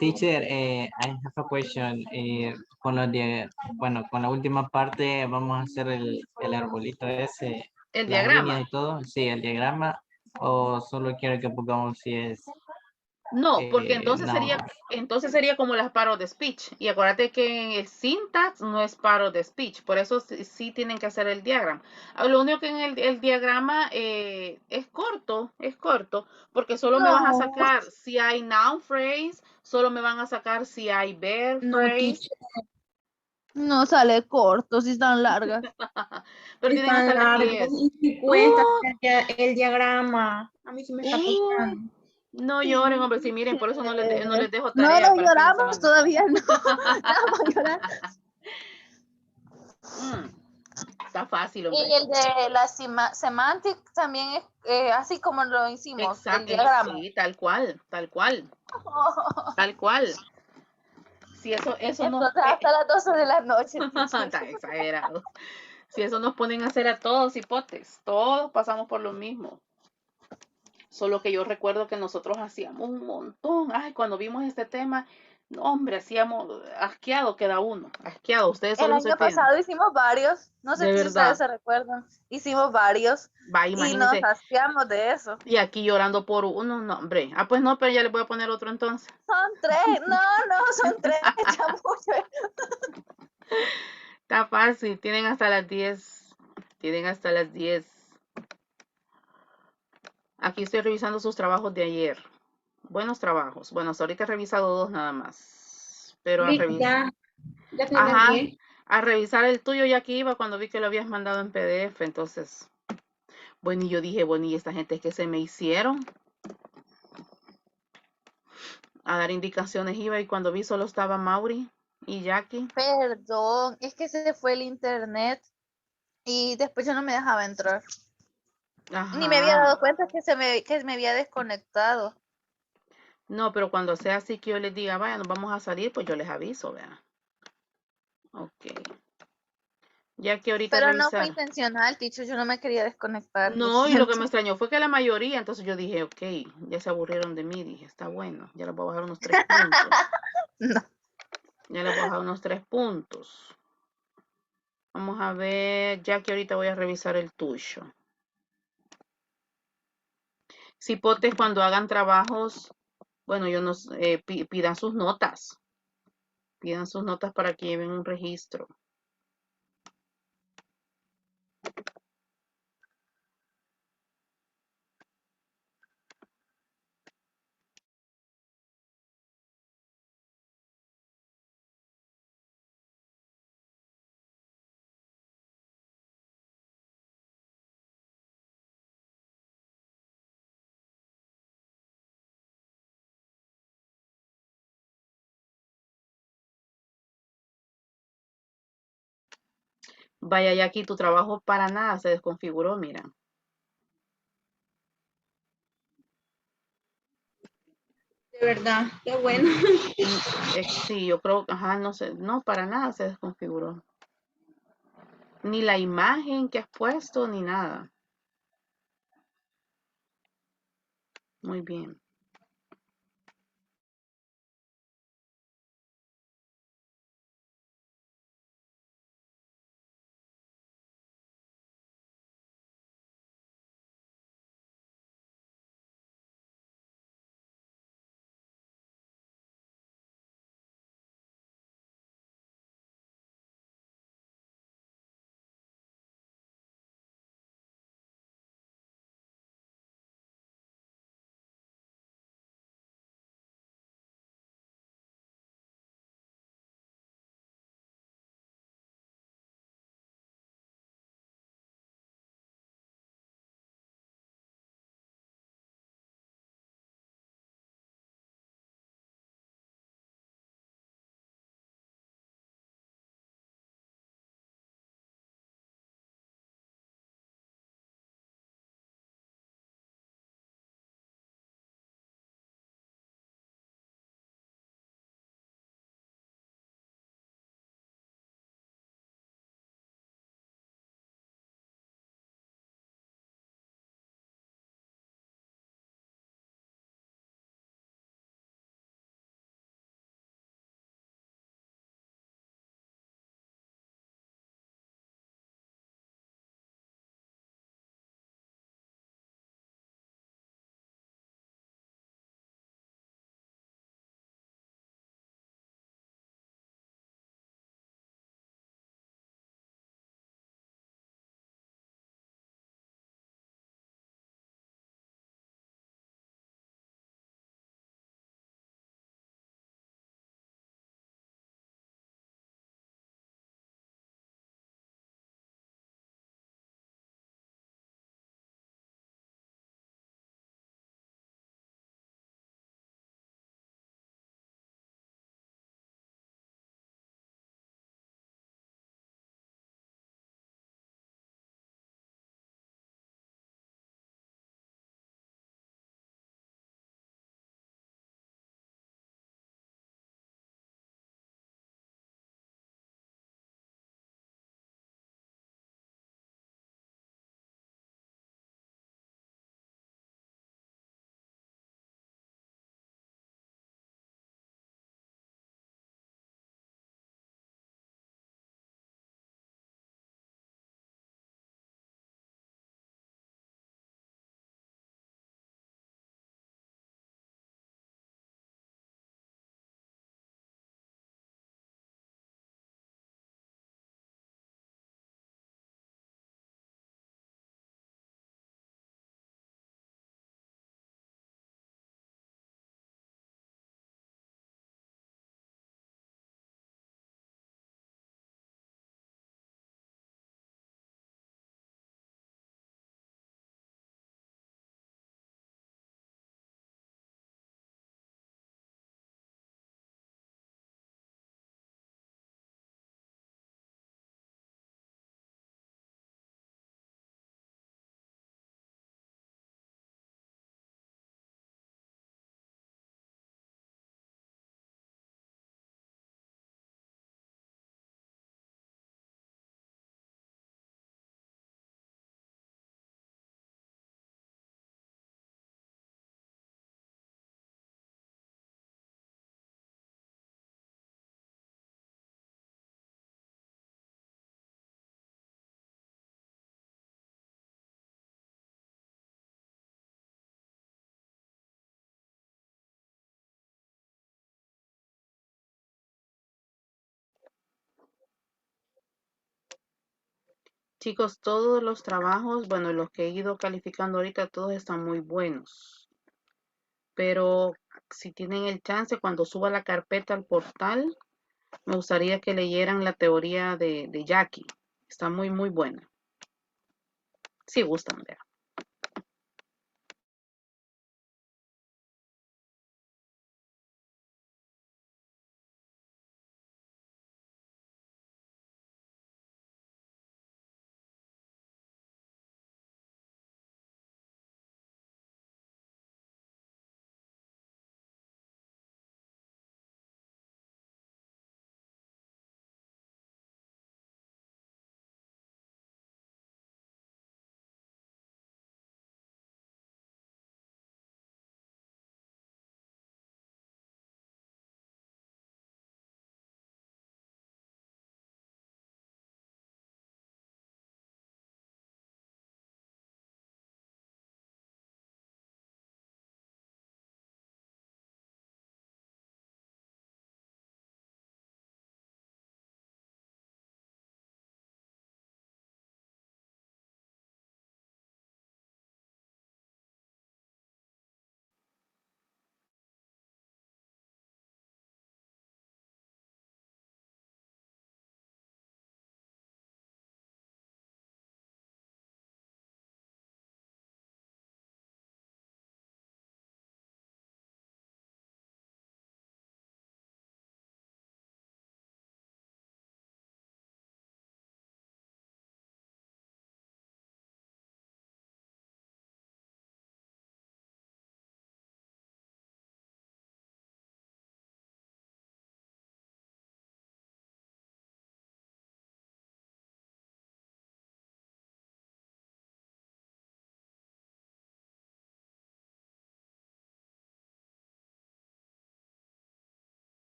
teacher, I have a question. Con los bueno, con la última parte vamos a hacer el arbolito ese, El las líneas diagrama. y todo. Sí, el diagrama. O solo quiero que pongamos si es No, porque no. entonces sería como las part of the speech. Y acuérdate que en el syntax no es part of the speech. Por eso sí tienen que hacer el diagrama. Lo único que en el diagrama es corto, porque solo me van a No, sacar si hay noun phrase, solo me van a sacar si hay verb No, phrase. teacher. no sale corto, si están largas. Pero tienen Está hasta las largo 10. y 50 el diagrama. A mí sí me está Uy, costando. no lloren, hombre. Sí, miren, por eso no les dejo No tarea nos para el fin de lloramos semana. todavía, no. Ya vamos a llorar. Está fácil, Y hombre. el de la semantic también es así como lo hicimos, el Exacto, diagrama. sí, tal cual, tal cual, tal cual. Si eso no, Entonces hasta las 12 de la noche. está exagerado. Si eso nos ponen a hacer a todos hipotes, todos pasamos por lo mismo. Solo que yo recuerdo que nosotros hacíamos un montón. Ay, cuando vimos este tema, no, hombre, hacíamos asqueado queda uno, asqueado. Ustedes El solo se año tienen, pasado hicimos varios, no sé de si ustedes verdad. se recuerdan, hicimos varios Va, y nos imagínense. hacíamos de eso. Y aquí llorando por uno, no, hombre. Pues no, pero ya le voy a poner otro entonces. Son 3, no, son 3, ya mucho. Está fácil, tienen hasta las 10. Tienen hasta las 10. Aquí estoy revisando sus trabajos de ayer. Buenos trabajos. Bueno, hasta ahorita he revisado 2 nada más. Pero a revisar. Ya tienes Ajá. 10. A revisar el tuyo ya que iba cuando vi que lo habías mandado en PDF. Entonces, bueno, y yo dije, bueno, ¿y esta gente que se me hicieron? A dar indicaciones iba y cuando vi solo estaba Mauri y Jackie. Perdón, es que se fue el internet y después yo no me dejaba entrar. Ni me había Ajá. dado cuenta que me había desconectado. No, pero cuando sea así que yo les diga, vaya, nos vamos a salir, pues yo les aviso, vea. Ok. Ya que ahorita Pero no fue revisar. intencional, teacher, yo no me quería desconectar, lo No, y lo que siento. me extrañó fue que la mayoría, entonces yo dije, ok, ya se aburrieron de mí, dije, está bueno, ya les voy a bajar unos 3 puntos. No. Ya les voy a bajar unos 3 puntos. Vamos a ver, ya que ahorita voy a revisar el tuyo. Cipotes, cuando hagan trabajos, bueno, yo no sé, pidan sus notas. Pidan sus notas para que lleven un registro. Vaya, ya aquí tu trabajo para nada se desconfiguró, mira. De verdad, qué bueno. Sí, yo creo, ajá, no sé, no, para nada se desconfiguró. Ni la imagen que has puesto, ni nada. Muy bien. Chicos, todos los trabajos, bueno, los que he ido calificando ahorita, todos están muy buenos. Pero si tienen el chance, cuando suba la carpeta al portal, me gustaría que leyeran la teoría de Jackie. Está muy, muy buena. Sí gustan, vea.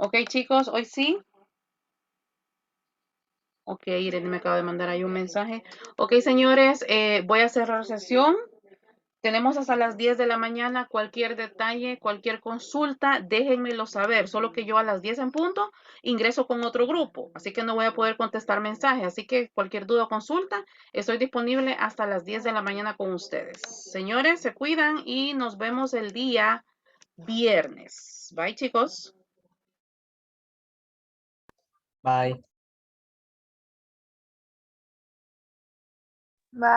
Ok, chicos, hoy sí. Ok, Irene me acaba de mandar ahí un mensaje. Ok, señores, voy a cerrar sesión. Tenemos hasta las 10 de la mañana. Cualquier detalle, cualquier consulta, déjenmelo saber. Solo que yo a las 10 en punto ingreso con otro grupo. Así que no voy a poder contestar mensajes. Así que cualquier duda o consulta, estoy disponible hasta las 10 de la mañana con ustedes. Señores, se cuidan y nos vemos el día viernes. Bye, chicos. Bye. Bye.